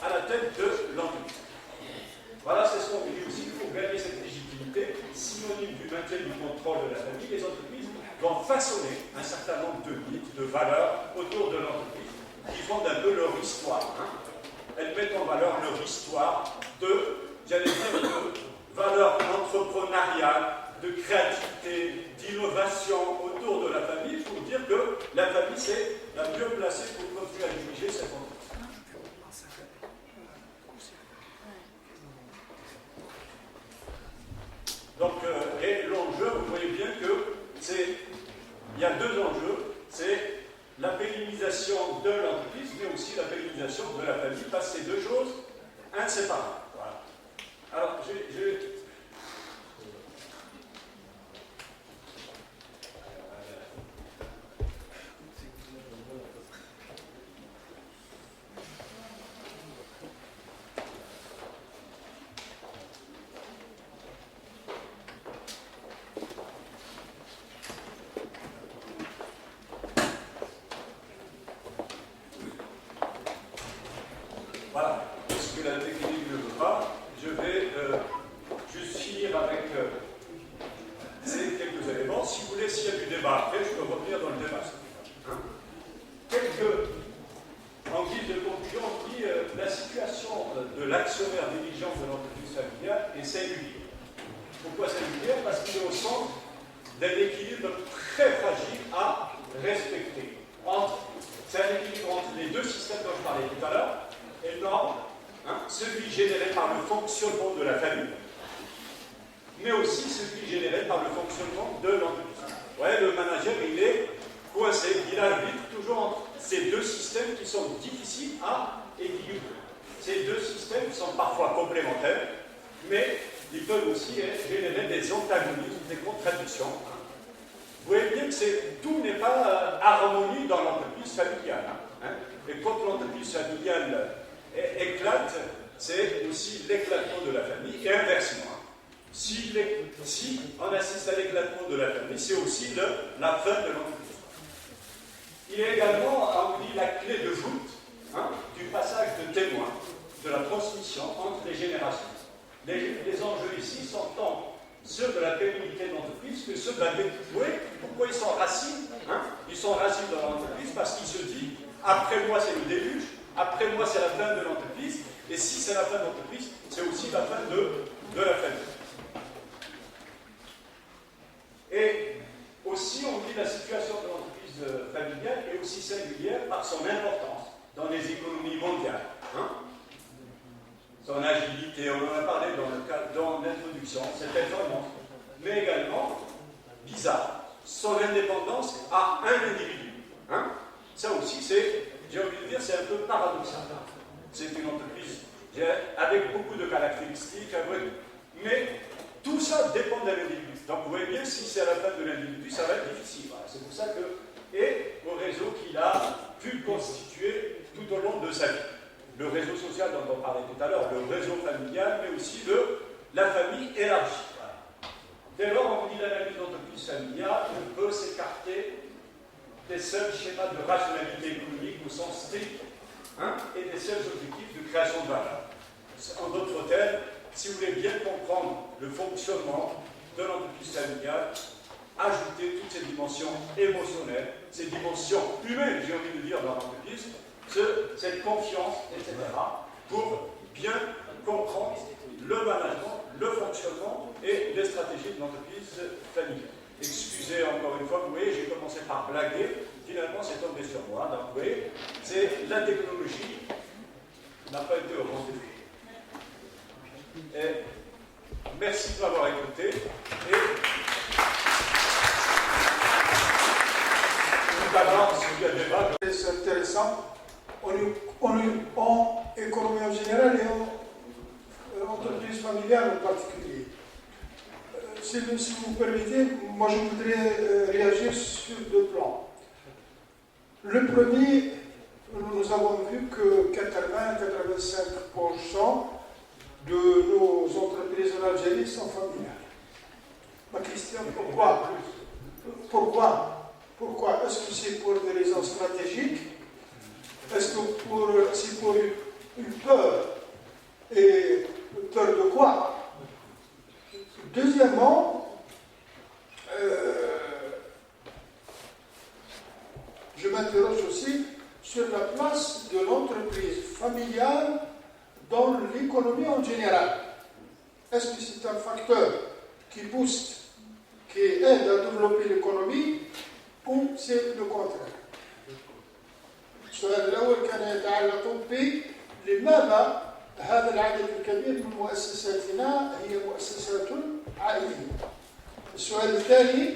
à la tête de l'entreprise. Voilà, c'est ce qu'on dit aussi. Pour gagner cette légitimité, synonyme du maintien du contrôle de la famille, les entreprises vont façonner un certain nombre de mythes, de valeurs autour de l'entreprise qui fondent un peu leur histoire. Elles mettent en valeur leur histoire de valeurs entrepreneuriales, de créativité, d'innovation autour de la famille pour dire que la famille, c'est la mieux placée pour continuer à diriger cette entreprise. Donc, et l'enjeu, vous voyez bien que il y a deux enjeux, c'est la pérennisation de l'entreprise, mais aussi la pérennisation de la famille, parce que c'est deux choses inséparables. Voilà. Alors, voilà, puisque la technique ne veut pas, je vais juste finir avec ces quelques éléments. Si vous voulez, s'il y a du débat après, je peux revenir dans le débat. En guise de conclusion, on dit la situation de l'actionnaire dirigeant de l'entreprise familiale est singulière. Pourquoi singulière? Parce qu'il est au centre d'un équilibre très fragile à respecter. C'est un équilibre entre les deux systèmes dont je parlais tout à l'heure, énorme, celui généré par le fonctionnement de la famille, mais aussi celui généré par le fonctionnement de l'entreprise. Ouais, le manager, il est coincé, il arbitre toujours entre ces deux systèmes qui sont difficiles à équilibrer. Ces deux systèmes sont parfois complémentaires, mais ils peuvent aussi générer des antagonismes, des contradictions. Vous voyez bien que tout n'est pas harmonie dans l'entreprise familiale. Et quand l'entreprise familiale éclate, c'est aussi l'éclatement de la famille, et inversement. Si on assiste à l'éclatement de la famille, c'est aussi la fin de l'entreprise. Il y a également, on dit, la clé de voûte du passage de témoin, de la transmission entre les générations. Les enjeux ici sont tant ceux de la pérennité de l'entreprise que ceux de la découverte. Pourquoi ils sont racines Ils sont racines dans l'entreprise parce qu'ils se disent Après moi, c'est le début. Après moi, c'est la fin de l'entreprise. Et si c'est la fin de l'entreprise, c'est aussi la fin de la famille. Et aussi, on dit la situation de l'entreprise familiale est aussi singulière par son importance dans les économies mondiales. Hein? Son agilité, on en a parlé dans l'introduction, cette information, mais également, bizarre, son indépendance à un individu. Hein? Ça aussi, j'ai envie de dire, c'est un peu paradoxal. C'est une entreprise avec beaucoup de caractéristiques, mais tout ça dépend de l'individu. Donc vous voyez bien, si c'est à la fin de l'individu, ça va être difficile. Voilà. C'est pour ça que, et au réseau qu'il a pu constituer tout au long de sa vie. Le réseau social dont on parlait tout à l'heure, le réseau familial, mais aussi la famille élargie. Voilà. Dès lors, on dit l'analyse d'entreprise familiale ne peut s'écarter des seuls schémas de rationalité économique au sens strict, hein, et des seuls objectifs de création de valeur. En d'autres termes, si vous voulez bien comprendre le fonctionnement de l'entreprise familiale, ajouter toutes ces dimensions émotionnelles, ces dimensions humaines, j'ai envie de dire, dans l'entreprise, cette confiance, etc., pour bien comprendre le management, le fonctionnement et les stratégies de l'entreprise familiale. Excusez encore une fois, vous voyez, j'ai commencé par blaguer, finalement c'est tombé sur moi, donc vous voyez, la technologie n'a pas été au rendez-vous. Et merci de m'avoir écouté. Et tout à l'heure, s'il y a débat. C'est intéressant. En économie en général et en entreprise familiale en particulier. Si vous permettez, moi je voudrais réagir sur deux plans. Le premier, nous avons vu que 80-85% de nos entreprises en Algérie sont familiales. Ma question, pourquoi? Pourquoi? Est-ce que c'est pour des raisons stratégiques? Est-ce que c'est pour une peur? Et peur de quoi? Deuxièmement, je m'interroge aussi sur la place de l'entreprise familiale dans l'économie en général. Est-ce que c'est un facteur qui booste, qui aide à développer l'économie, ou c'est le contraire? السؤال الأول كان يتعلق بلماذا هذا العدد الكبير من مؤسساتنا هي مؤسسات عائلية. السؤال الثاني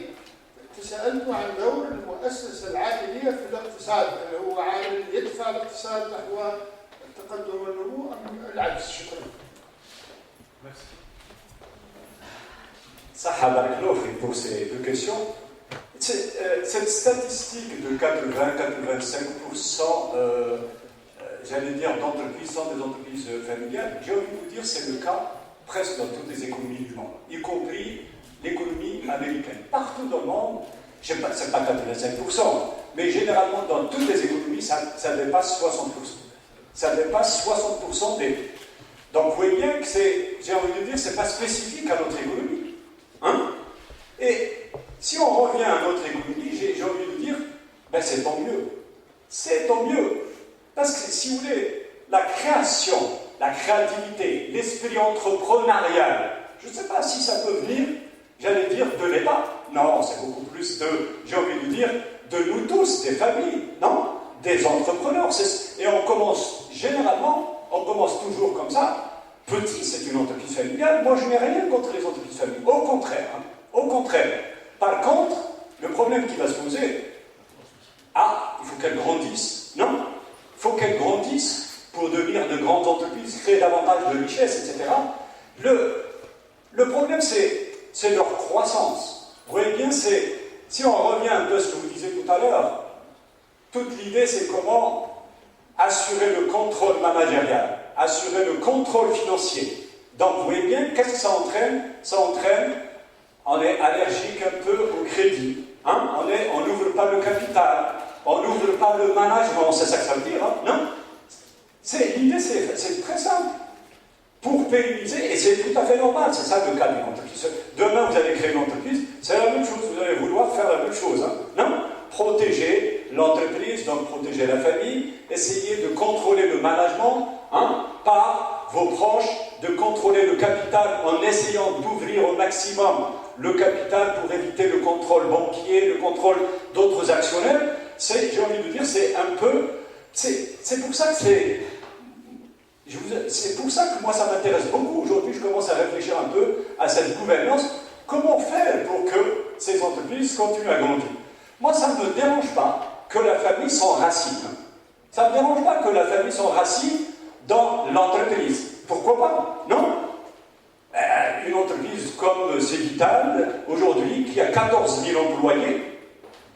تساءلت عن دور المؤسسة العائلية في الاقتصاد، هل هو عامل يدفع الاقتصاد نحو التقدم والنمو أم العكس؟ شكرا. صح بارك الله فيك pour ces deux questions. Cette statistique de 80-85%, j'allais dire, d'entreprises sont des entreprises familiales, j'ai envie de vous dire, c'est le cas presque dans toutes les économies du monde, y compris l'économie américaine. Partout dans le monde, je sais pas, c'est pas 85%, mais généralement dans toutes les économies, ça dépasse 60%. Ça dépasse 60% des... Donc vous voyez bien que j'ai envie de dire, c'est pas spécifique à notre économie. Hein? Et si on revient à notre économie, j'ai envie de dire, ben c'est tant mieux. C'est tant mieux. Parce que si vous voulez, la création, la créativité, l'esprit entrepreneurial, je ne sais pas si ça peut venir, j'allais dire, de l'État. Non, c'est beaucoup plus j'ai envie de dire, de nous tous, des familles, non? Des entrepreneurs. Et on commence, généralement, on commence toujours comme ça. Petit, c'est une entreprise familiale. Moi, je n'ai rien contre les entreprises familiales. Au contraire. Hein, au contraire. Par contre, le problème qui va se poser, il faut qu'elles grandissent. Non, il faut qu'elles grandissent pour devenir de grandes entreprises, créer davantage de richesses, etc. Le problème, c'est leur croissance. Vous voyez bien, si on revient un peu à ce que vous disiez tout à l'heure, toute l'idée, c'est comment assurer le contrôle managérial, assurer le contrôle financier. Donc, vous voyez bien, qu'est-ce que ça entraîne? Ça entraîne, on est allergique un peu au crédit. Hein? On n'ouvre pas le capital, on n'ouvre pas le management, c'est ça que ça veut dire, hein? Non? L'idée, c'est très simple. Pour pérenniser, et c'est tout à fait normal, c'est ça le cas d'une entreprise. Demain, vous allez créer une entreprise, c'est la même chose, vous allez vouloir faire la même chose. Hein? Non? Protéger l'entreprise, donc protéger la famille, essayer de contrôler le management par vos proches, de contrôler le capital en essayant d'ouvrir au maximum le capital pour éviter le contrôle banquier, le contrôle d'autres actionnaires. J'ai envie de dire, c'est un peu... C'est pour ça que c'est pour ça que moi ça m'intéresse beaucoup. Aujourd'hui, je commence à réfléchir un peu à cette gouvernance. Comment faire pour que ces entreprises continuent à grandir? Moi, ça ne me dérange pas que la famille s'enracine. Ça ne me dérange pas que la famille s'enracine dans l'entreprise. Pourquoi pas? Non? Une entreprise comme Cévital, aujourd'hui, qui a 14 000 employés,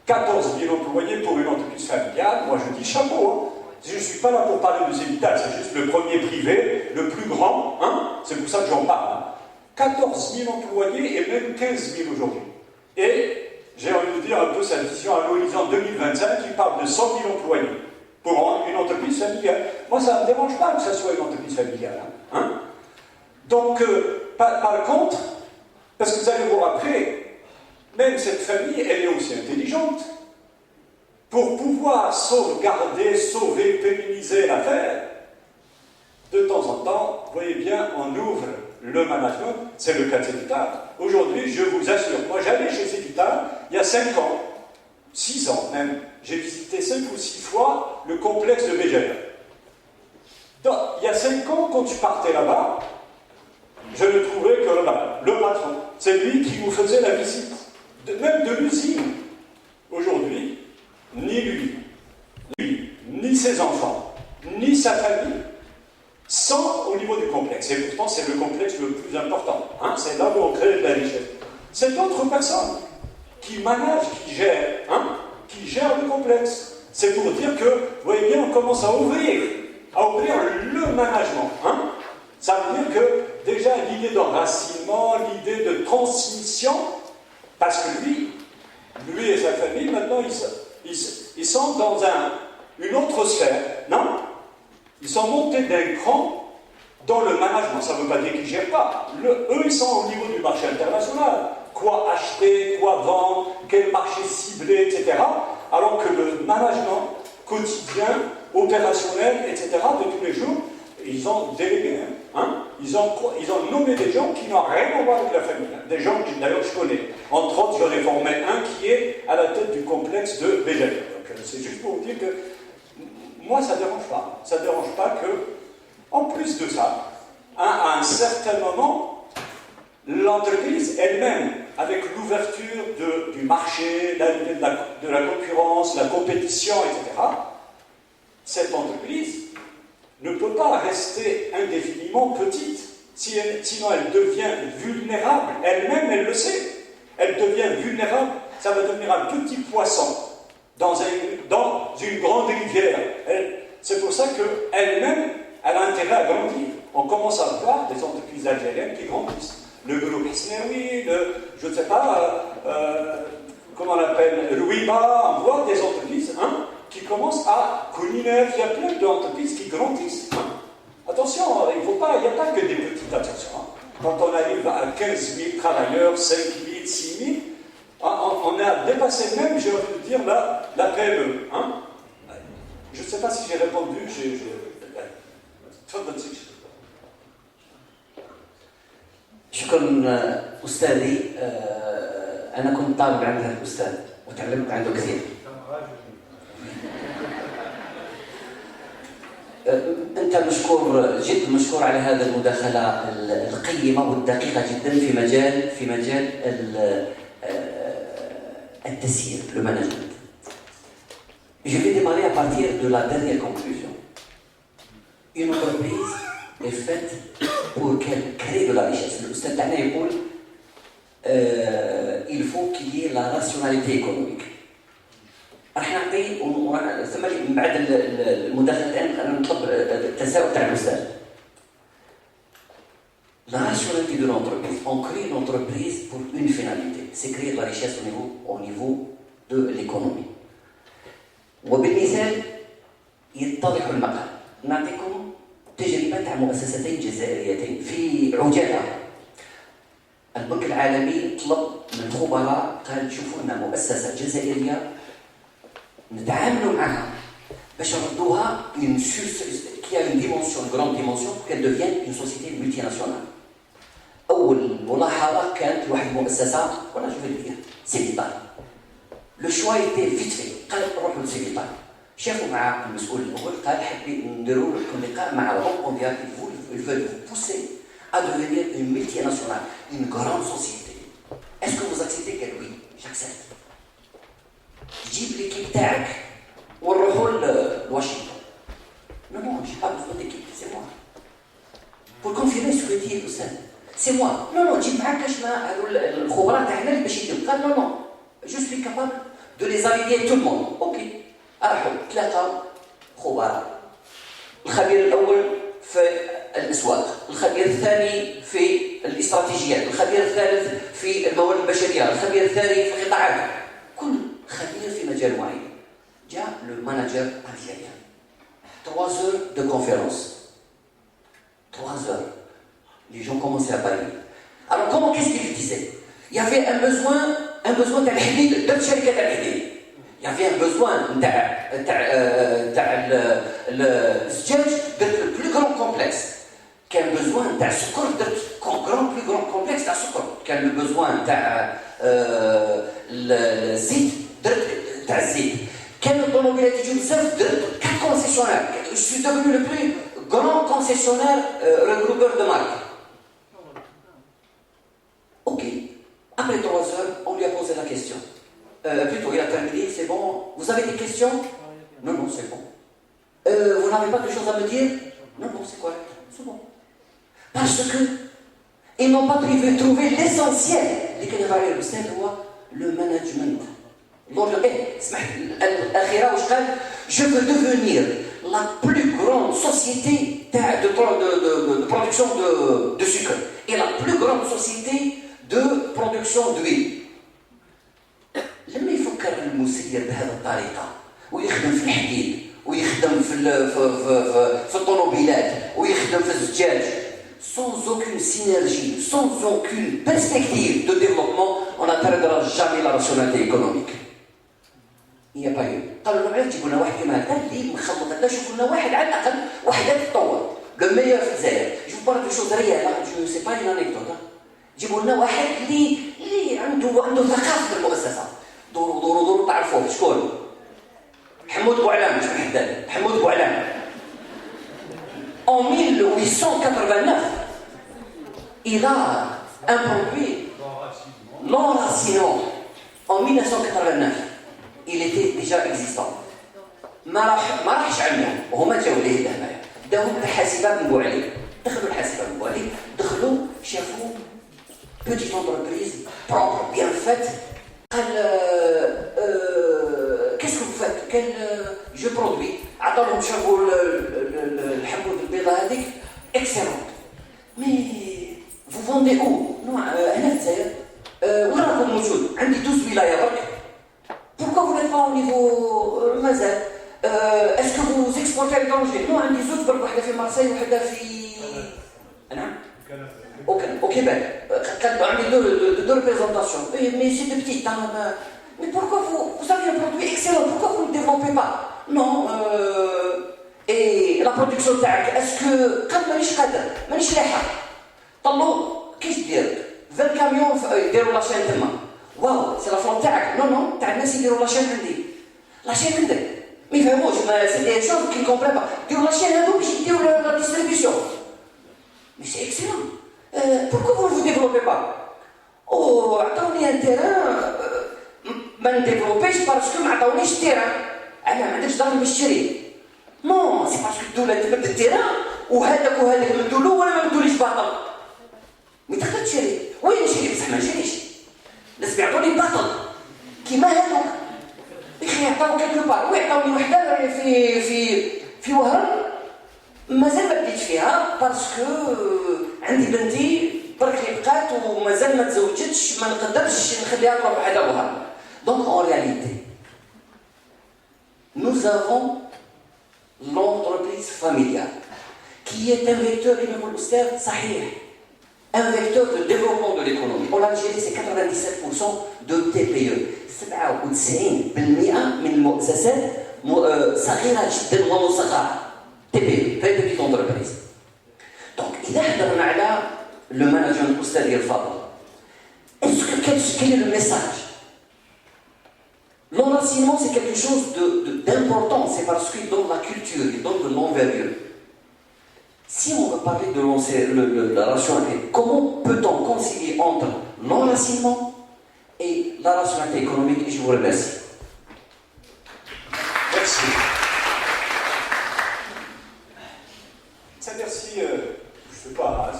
14 000 employés pour une entreprise familiale, moi je dis chapeau. Je ne suis pas là pour parler de Cévital, c'est juste le premier privé, le plus grand, c'est pour ça que j'en parle. 14 000 employés et même 15 000 aujourd'hui. Et j'ai envie de dire un peu sa vision à l'horizon 2025, qui parle de 100 000 employés pour une entreprise familiale. Moi, ça ne me dérange pas que ça soit une entreprise familiale. Donc, par contre, parce que vous allez voir après, même cette famille, elle est aussi intelligente. Pour pouvoir sauvegarder, sauver, pérenniser l'affaire, de temps en temps, vous voyez bien, on ouvre le management, c'est le cas de Cévital. Aujourd'hui, je vous assure, moi j'allais chez Cévital il y a 5 ans, 6 ans même, j'ai visité 5 ou 6 fois le complexe de Béjaïa. Il y a 5 ans, quand je partais là-bas, je ne trouvais que le patron. C'est lui qui vous faisait la visite, même de l'usine. Aujourd'hui, ni lui, ni ses enfants, ni sa famille, sont au niveau du complexe. Et pourtant, c'est le complexe le plus important. C'est là où on crée de la richesse. C'est d'autres personnes qui managent, qui gèrent le complexe. C'est pour dire que, vous voyez bien, on commence à ouvrir le management. Ça veut dire que, déjà, l'idée d'enracinement, l'idée de transmission, parce que lui et sa famille, maintenant, ils sont dans une autre sphère, non? Ils sont montés d'un cran dans le management. Ça ne veut pas dire qu'ils ne gèrent pas. Eux, ils sont au niveau du marché international. Quoi acheter, quoi vendre, quel marché cibler, etc. Alors que le management quotidien, opérationnel, etc., de tous les jours, ils ont délégué. Ils ont nommé des gens qui n'ont rien à voir avec la famille. Des gens que d'ailleurs je connais. Entre autres, j'en ai formé un qui est à la tête du complexe de Béjaïa. Donc c'est juste pour vous dire que moi, ça ne dérange pas. Ça ne dérange pas que, en plus de ça, à un certain moment, l'entreprise elle-même, avec l'ouverture du marché, l'arrivée de la concurrence, la compétition, etc., cette entreprise ne peut pas rester indéfiniment petite. Sinon, elle devient vulnérable. Elle-même, elle le sait. Elle devient vulnérable. Ça va devenir un petit poisson dans une grande rivière. C'est pour ça qu'elle-même, elle a intérêt à grandir. On commence à voir des entreprises algériennes qui grandissent. Le groupe Hisnaoui, je ne sais pas, comment on l'appelle, Louiba, on voit des entreprises qui commencent à Koulinev, il y a plein d'entreprises qui grandissent. Attention, il n'y a pas que des petites, attention. Quand on arrive à 15 000 travailleurs, 5 000, 6 000, on a dépassé même, j'ai envie de dire, la PME. Je ne sais pas si j'ai répondu, شكرا أستاذي. أنا كنت طالب عند هذا الأستاذ وتعلمت عنده كثير. أنت مشكور، جد مشكور على هذه المداخلة القيمة والدقيقة جدا في مجال التسيير، le management. Je vais démarrer à partir de la dernière conclusion. Une entreprise est faite pour qu'elle crée de la richesse. الأستاذ تاعنا يقول il faut qu'il y ait la rationalité économique. راح نعطي ثم من بعد المداخلة الآن أنا نطلب التساؤل تاع الأستاذ. La rationalité de l'entreprise. On crée une entreprise pour une finalité, c'est créer de la richesse au niveau de l'économie. وبالمثال يتضح المقال. نعطيكم تجربة تاع مؤسستين جزائريتين في عجالة. البنك العالمي طلب من خبراء قال شوفوا لنا مؤسسة جزائرية نتعاملوا معها باش نردوها qui a une dimension, une grande dimension pour qu'elle devienne une société multinationale. أول ملاحظة كانت لواحد المؤسسة ولا جو في dire سيفيتال. لو شوا ايتي فيت في قال نروحوا لسيفيتال. شافوا مع المسؤول الأول قال حابين نديروا لكم لقاء مع الغرب مونديال il veut vous pousser à devenir une multinationale, une grande société. Est-ce que vous acceptez qu'elle oui, j'accepte. جيب l'équipe تاعك ونروحوا لواشنطن. Non, non, je n'ai pas besoin d'équipe, c'est moi. Pour confirmer ce que dit Hussein, c'est moi. Non, non, جيب معاك كاشما هذو الخبراء تاعنا اللي باش يديروا. قال non, non, je suis capable de les aligner tout le monde. Ok. راحوا 3 خبراء. الخبير الأول في الأسواق، الخبير الثاني في الاستراتيجيات، الخبير الثالث في الموارد البشرية، الخبير الثاني في القطاعات. كل خبير في مجال معين. جاء le manager algérien. 3 heures de conférence. 3 heures. Les gens commençaient à parler. Alors comment, qu'est-ce qu'il disait? Il y avait un besoin d'al-Hadid, de شركة al-Hadid. Il y avait un besoin الزجاج درت le plus grand complexe. كان besoin تاع السكر درت plus grand complexe تاع السكر. كان le besoin تاع الزيت درت تاع الزيت. كان الطوموبيلات يجيو بزاف درت 4 concessionnaires. Je suis devenu le plus grand concessionnaire regroupeur de marques. Ok. Après 3 heures, on lui a posé la question. Plutôt, il a terminé, c'est bon. Vous avez des questions? Non, non, c'est bon. Vous n'avez pas de choses à me dire? Non, non, c'est correct. C'est bon. Parce que ils n'ont pas trouvé l'essentiel. Les Canadiens, c'est le management. Je veux devenir la plus grande société de production de sucre et la plus grande société de production d'huile. لما يفكر المسير بهذه الطريقة ويخدم في الحديد ويخدم في الطوموبيلات ويخدم في الزجاج sans aucune synergie, sans aucune perspective de développement, on n'atteindra jamais la rationalité économique. Il n'y a pas eu. قالوا له علاش جيبوا لنا واحد كيما هكا اللي مخلط هكا شوفوا لنا واحد على الأقل وحدات تطور. لو ميور في الجزائر. جو بارل دو شوز ريال، جو سي با اون انيكدوت. جيبوا لنا واحد اللي عنده ثقافة في المؤسسة. دوروا تعرفوه شكون؟ حمود بوعلام، مش محدد. حمود بوعلام. En 1889, il a un produit l'enracinant. En 1989, il était déjà existant. ما راحش عنهم وهما جاوا ليه لهنايا. داهم الحاسبات من بوعلي. دخلوا الحاسبات من بوعلي، دخلوا شافوا petite entreprise propre, bien faite. Qu'est-ce que vous faites? Quel je produis? عطاهم شافوا الحبوب البيضاء هذيك excellente. Mais vous vendez où? Non, هنا في الجزائر. وين راكم موجود؟ عندي 12 ولاية برك. Pourquoi vous n'êtes pas au niveau مازال؟ Est-ce que vous exportez à l'étranger? Non, عندي زوج برك، واحدة في مارسيل وواحدة في نعم. Au Québec. عندي deux représentations. Mais c'est de petites. Mais pourquoi vous avez un produit excellent? Pourquoi vous ne le développez pas? Non. Et la production تاعك est-ce que قد مانيش لاحق. طلعوا كيش دير 20 كاميون يديروا لاشين تما. واو سي لا فلون تاعك. نو تاع الناس يديروا لاشين عندي. لاشين عندك. ما يفهموش سي دي شوز كي كومبري با. ديروا لاشين هذوك باش يديروا لا ديستريبيسيون. Mais c'est excellent. Pourquoi vous ne vous développez pas? Oh, عطوني un terrain. ما نديفلوبيش باسكو ما عطاونيش التيران. انا ما عندكش دار باش نشري. نو سي باسكو الدوله تمد التيران وهذاك مدوا له ولا ما مدوليش باطل. ما تقدر تشري. وين نشري بصح ما نشريش. الناس بيعطوني باطل كيما هذوك. يخي يعطاو كيلكو بار ويعطوني وحده في وهران. مازال ما بديتش فيها باسكو عندي بنتي برك اللي بقات ومازال ما تزوجتش ما نقدرش نخليها تروح وحده وهران. Donc en réalité, nous avons l'entreprise familiale qui est un vecteur, un vecteur de développement de l'économie. En Algérie, c'est 97% de TPE. 97% 99% من المؤسسات صغيرة جدا ومصغرة TPE très petite entreprise. Donc إذا حضرنا على le management أستاذي الفاضل, quel est le message? L'enracinement, c'est quelque chose d'important, c'est parce qu'il donne la culture, il donne de l'envergure. Si on veut parler de la rationalité, comment peut-on concilier entre l'enracinement et la rationalité économique? Et je vous remercie. Merci. C'est-à-dire si, je ne sais pas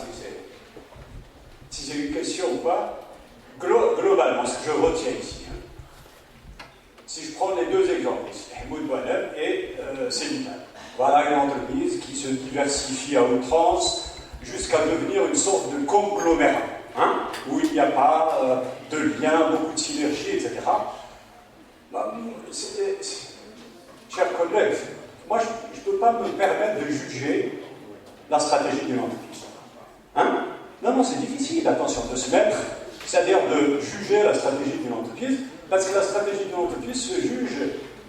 si c'est une question ou pas, globalement, ce que je retiens ici, hein, si je prends les deux exemples, Hamoud Boualem et Sénital, voilà une entreprise qui se diversifie à outrance jusqu'à devenir une sorte de conglomérat, hein, où il n'y a pas de lien, beaucoup de synergie, etc. Chers collègues, moi je ne peux pas me permettre de juger la stratégie d'une entreprise. Hein? Non, c'est difficile, attention, de se mettre, c'est-à-dire de juger la stratégie d'une entreprise, parce que la stratégie d'une entreprise se juge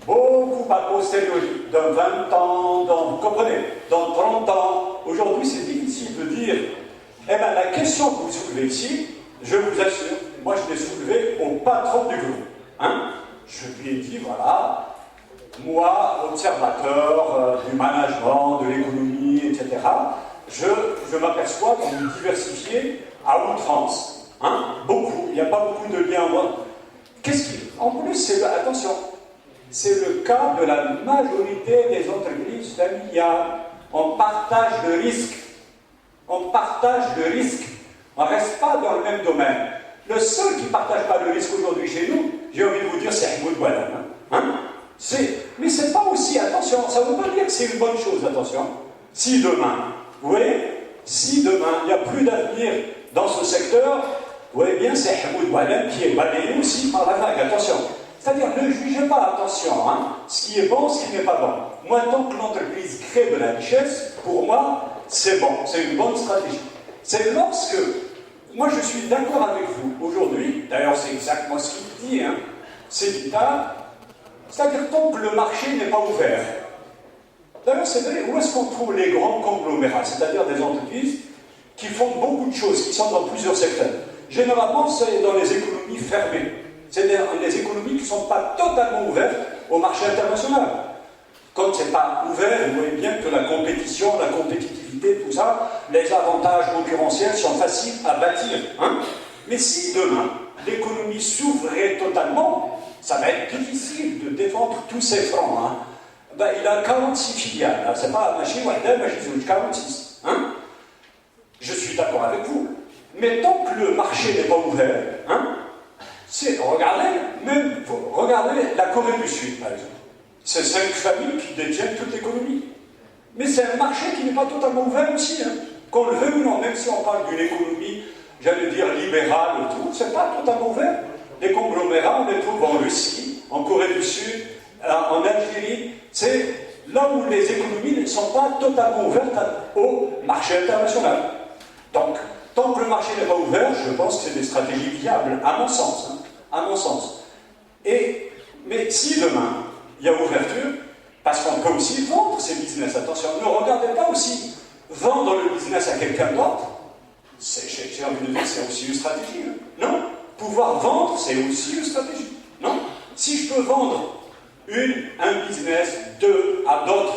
beaucoup a posteriori, dans 20 ans, vous comprenez, dans 30 ans. Aujourd'hui, c'est difficile de dire, eh bien, la question que vous soulevez ici, je vous assure, moi je l'ai soulevée au patron du groupe. Hein? Je lui ai dit, voilà, moi, observateur du management, de l'économie, etc., je m'aperçois qu'on est diversifié à outrance. Hein? Beaucoup, il n'y a pas beaucoup de liens. En plus, attention, c'est le cas de la majorité des entreprises familiales. On partage le risque. On partage le risque. On ne reste pas dans le même domaine. Le seul qui ne partage pas le risque aujourd'hui chez nous, j'ai envie de vous dire, c'est Hamoud Boualem. Hein? Mais c'est pas aussi, attention, ça ne veut pas dire que c'est une bonne chose, attention. Si demain, vous voyez, si demain, il n'y a plus d'avenir dans ce secteur, vous voyez bien, c'est Hamoud Boualem qui est balayé aussi par la vague, attention. C'est-à-dire, ne jugez pas, attention, hein, ce qui est bon, ce qui n'est pas bon. Moi, tant que l'entreprise crée de la richesse, pour moi, c'est bon, c'est une bonne stratégie. C'est lorsque, moi je suis d'accord avec vous, aujourd'hui, d'ailleurs c'est exactement ce qu'il dit, hein, c'est vital, c'est-à-dire tant que le marché n'est pas ouvert. D'ailleurs, c'est vrai, où est-ce qu'on trouve les grands conglomérats, c'est-à-dire des entreprises qui font beaucoup de choses, qui sont dans plusieurs secteurs. Généralement, c'est dans les économies fermées. C'est les économies qui ne sont pas totalement ouvertes au marché international. Quand ce n'est pas ouvert, vous voyez bien que la compétition, la compétitivité, tout ça, les avantages concurrentiels sont faciles à bâtir. Hein? Mais si demain, l'économie s'ouvrait totalement, ça va être difficile de défendre tous ces francs. Hein? Ben, il a 46 filiales. Ce n'est pas Machi Wahda, Machi Zouj, 46. Hein? Je suis d'accord avec vous. Mais tant que le marché n'est pas ouvert, hein, regardez la Corée du Sud, par exemple. C'est 5 familles qui détiennent toute l'économie. Mais c'est un marché qui n'est pas totalement ouvert aussi. Hein. Qu'on le veuille ou non, même si on parle d'une économie, j'allais dire libérale et tout, c'est pas totalement ouvert. Les conglomérats, on les trouve en Russie, en Corée du Sud, en Algérie. C'est là où les économies ne sont pas totalement ouvertes au marché international. Donc, tant que le marché n'est pas ouvert, je pense que c'est des stratégies viables, à mon sens. Hein, à mon sens. Mais si demain, il y a ouverture, parce qu'on peut aussi vendre ces business, attention, ne regardez pas aussi vendre le business à quelqu'un d'autre, j'ai envie de dire, c'est aussi une stratégie. Hein. Non, pouvoir vendre, c'est aussi une stratégie. Non, si je peux vendre un business à d'autres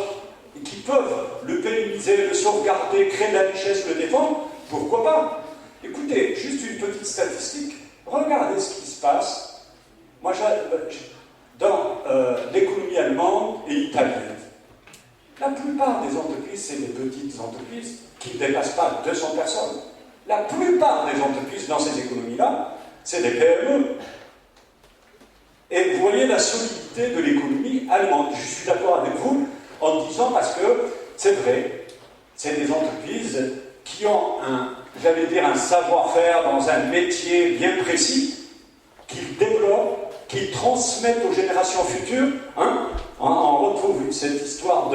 qui peuvent le pérenniser, le sauvegarder, créer de la richesse, le défendre, pourquoi pas? Écoutez, juste une petite statistique, regardez ce qui se passe. Moi, dans l'économie allemande et italienne, la plupart des entreprises, c'est des petites entreprises qui ne dépassent pas 200 personnes. La plupart des entreprises dans ces économies-là, c'est des PME. Et vous voyez la solidité de l'économie allemande. Je suis d'accord avec vous en disant parce que c'est vrai, c'est des entreprises qui ont un savoir-faire dans un métier bien précis, qu'ils développent, qu'ils transmettent aux générations futures. Hein? On retrouve cette histoire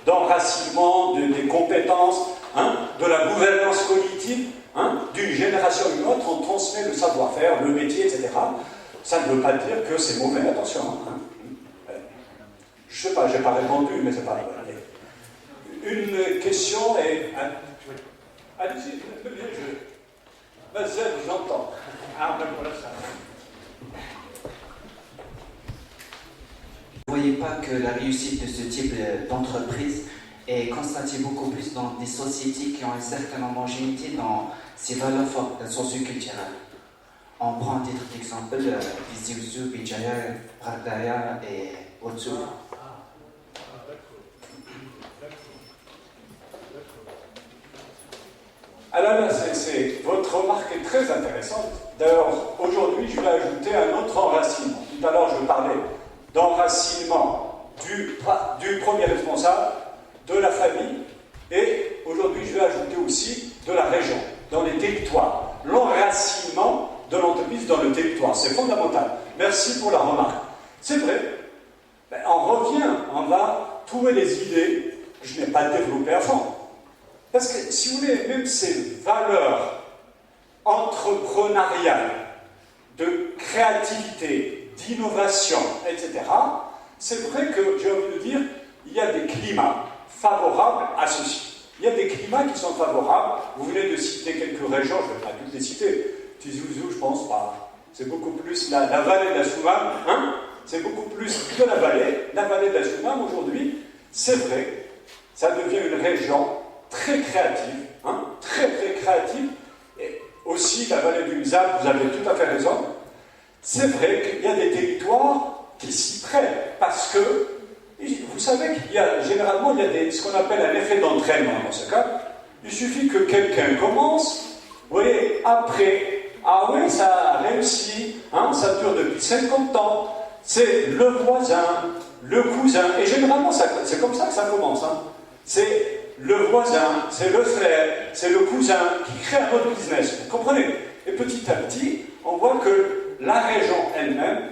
d'enracinement, des compétences, hein? De la gouvernance cognitive, hein? D'une génération à une autre, on transmet le savoir-faire, le métier, etc. Ça ne veut pas dire que c'est mauvais, attention. Hein. Je ne sais pas, je n'ai pas répondu, mais c'est pas grave. Une question est... Allez-y, vas-y, j'entends. Ah, ben voilà ça. Vous ne voyez pas que la réussite de ce type d'entreprise est constatée beaucoup plus dans des sociétés qui ont une certaine homogénéité dans ces valeurs socioculturelles. On prend à titre d'exemple Tizi-Ouzou, Bijaya, Bradaya et Otsu. Alors là, votre remarque est très intéressante. D'ailleurs, aujourd'hui, je vais ajouter un autre enracinement. Tout à l'heure, je parlais d'enracinement du premier responsable, de la famille, et aujourd'hui, je vais ajouter aussi de la région, dans les territoires. L'enracinement de l'entreprise dans le territoire, c'est fondamental. Merci pour la remarque. C'est vrai, on revient, on va trouver les idées que je n'ai pas développées à fond. Parce que, si vous voulez, même ces valeurs entrepreneuriales, de créativité, d'innovation, etc., c'est vrai que, j'ai envie de dire, il y a des climats favorables à ceci. Il y a des climats qui sont favorables. Vous venez de citer quelques régions, je ne vais pas toutes les citer. Tizi-Ouzou, je pense pas. C'est beaucoup plus la vallée de la Soumam, hein? C'est beaucoup plus de la vallée. La vallée de la Soumam, aujourd'hui, c'est vrai, ça devient une région très créative, hein? Très très créative. Et aussi la vallée du Mzab, vous avez tout à fait raison. C'est vrai qu'il y a des territoires qui s'y prêtent, parce que, vous savez qu'il y a, généralement, il y a ce qu'on appelle un effet d'entraînement dans ce cas. Il suffit que quelqu'un commence, vous voyez, après, ah oui, ça a réussi, hein, ça dure depuis 50 ans, c'est le voisin, le cousin, et généralement, c'est comme ça que ça commence, hein. C'est le voisin, c'est le frère, c'est le cousin qui crée un autre business, vous comprenez? Et petit à petit, on voit que la région elle-même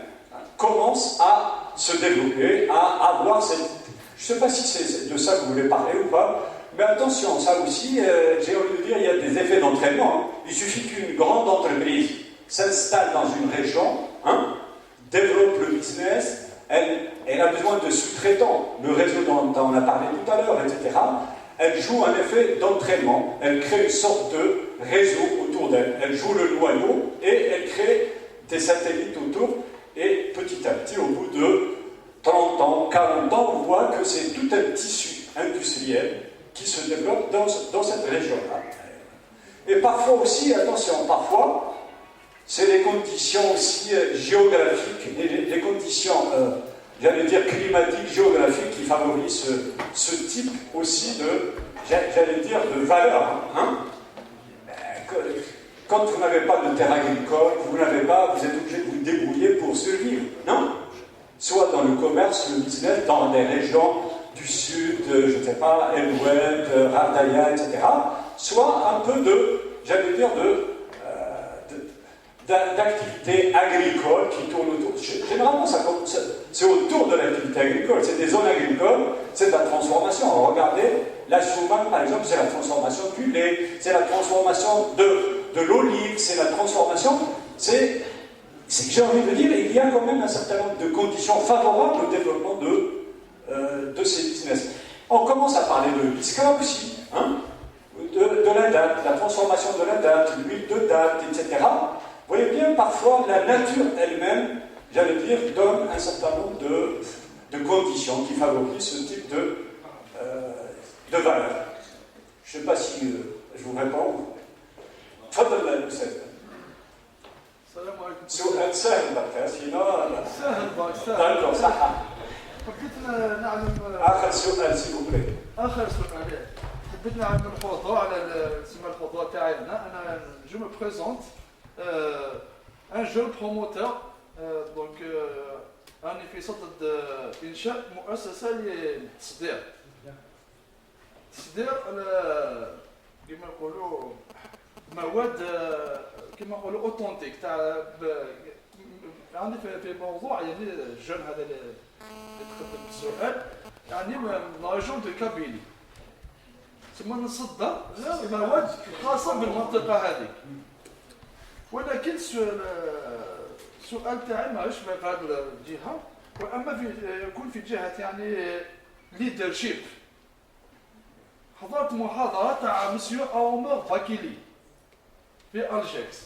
commence à se développer, à avoir cette... Je ne sais pas si c'est de ça que vous voulez parler ou pas, mais attention, ça aussi, j'ai envie de dire, il y a des effets d'entraînement. Hein. Il suffit qu'une grande entreprise s'installe dans une région, hein, développe le business, elle a besoin de sous-traitants, le réseau dont on a parlé tout à l'heure, etc. Elle joue un effet d'entraînement, elle crée une sorte de réseau autour d'elle. Elle joue le noyau et elle crée des satellites autour, et petit à petit, au bout de 30 ans, 40 ans, on voit que c'est tout un tissu industriel qui se développe dans cette région-là. Et parfois aussi, attention, parfois, c'est les conditions aussi géographiques, les conditions, j'allais dire, climatiques, géographiques qui favorisent ce type aussi de, j'allais dire, de valeur. Hein. Quand vous n'avez pas de terre agricole, vous êtes obligé de vous débrouiller pour survivre, non? Soit dans le commerce, le business, dans des régions du sud, je ne sais pas, El Oued, Ravdaya, etc. Soit un peu de, j'allais dire, d'activités agricoles qui tournent autour. Généralement, c'est autour de l'activité agricole. C'est des zones agricoles, c'est de la transformation. Regardez, la Soumam, par exemple, c'est la transformation du lait, c'est la transformation de l'olive, c'est la transformation, c'est que j'ai envie de dire, il y a quand même un certain nombre de conditions favorables au développement de ces business. On commence à parler de l'ISCA aussi, hein, de la date, la transformation de la date, l'huile de date, etc. Vous voyez bien, parfois, la nature elle-même, j'allais dire, donne un certain nombre de conditions qui favorisent ce type de valeur. Je ne sais pas si je vous réponds. تفضل الأستاذ. السلام عليكم. سؤال سهل برك سينو سهل برك دكتور صح. حبيت نعلم آخر سؤال سي بوبلي. آخر سؤال حبيت نعلم الخطوة على سمع الخطوة تاعي أنا جو مو بريزونت ان جون بروموتور دونك راني في صدد إنشاء مؤسسة للتصدير. تصدير على كما نقولوا مواد كما نقولوا اوثنتيك تاع عندي في موضوع يعني الجون هذا اللي تقدم السؤال يعني لا ريجون دو كابيلي ثم نصدر مواد خاصه بالمنطقه هذه ولكن السؤال تاعي ماهوش في هذه الجهه، واما في يكون في جهه يعني ليدرشيب. حضرت محاضره تاع مسيو عمر باكيلي في الجيكس.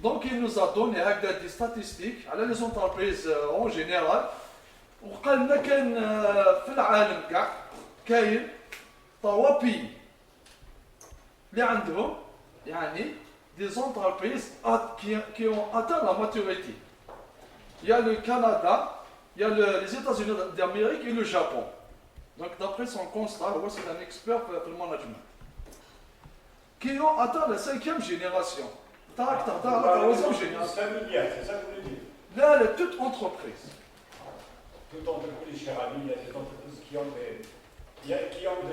دونك il nous a donné هكذا دي ستاتيستيك على لي زونتربريز اون جينيرال، وقال لنا كان في العالم كاع كاين 3 بي اللي عندهم يعني des entreprises qui ont atteint la maturité. Il y a le Canada, il y a les États-Unis d'Amérique et le Japon. Donc d'après son constat, c'est un expert pour le management, qui ont atteint la 5e génération. La 3e génération. Familial, c'est ça que vous voulez dire? Là, toute entreprise. Toute entreprise, cher ami, il y a des entreprises qui ont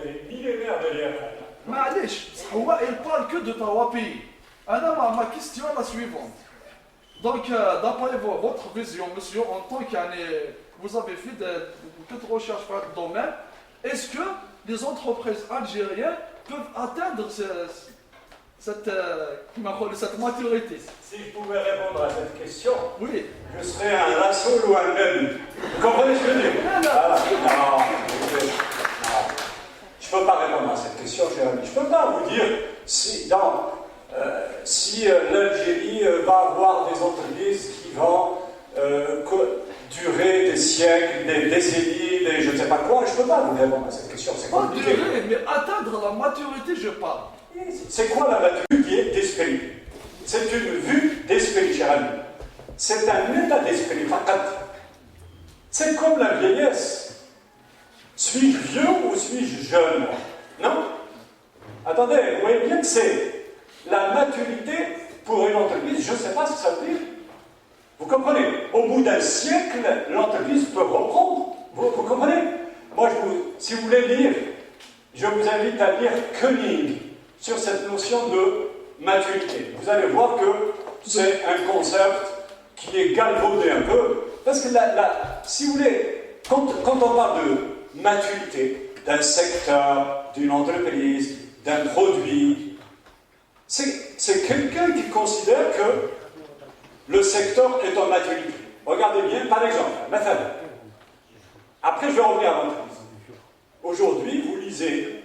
des millénaires derrière elles. معليش بصح هو il parle que de 3 pays. Ma question est la suivante. Donc, d'après votre vision, monsieur, en tant que vous avez fait beaucoup de recherches dans le domaine, est-ce que les entreprises algériennes peuvent atteindre cette maturité? Si je pouvais répondre à cette question, Oui. je serais un Rassoul ou un Nabi. Vous comprenez ce que je veux dire? Non, je ne peux pas répondre à cette question, cher ami. Je ne peux pas vous dire si l'Algérie va avoir des entreprises qui vont durer des siècles, des décennies, je ne sais pas quoi. Je ne peux pas vous répondre à cette question, c'est compliqué. Pas durer, mais atteindre la maturité, je parle. C'est quoi la maturité d'esprit? C'est une vue d'esprit, cher ami. C'est un état d'esprit. C'est comme la vieillesse. Suis-je vieux ou suis-je jeune? Non? Attendez, vous voyez bien que c'est la maturité pour une entreprise, je ne sais pas ce que ça veut dire. Vous comprenez? Au bout d'un siècle, l'entreprise peut reprendre. Vous comprenez? Moi, si vous voulez lire, je vous invite à lire Koenig sur cette notion de maturité. Vous allez voir que c'est un concept qui est galvaudé un peu. Parce que si vous voulez, quand on parle de maturité d'un secteur, d'une entreprise, d'un produit, c'est quelqu'un qui considère que le secteur est en maturité. Regardez bien, par exemple, après je vais revenir à l'entreprise. Aujourd'hui, vous lisez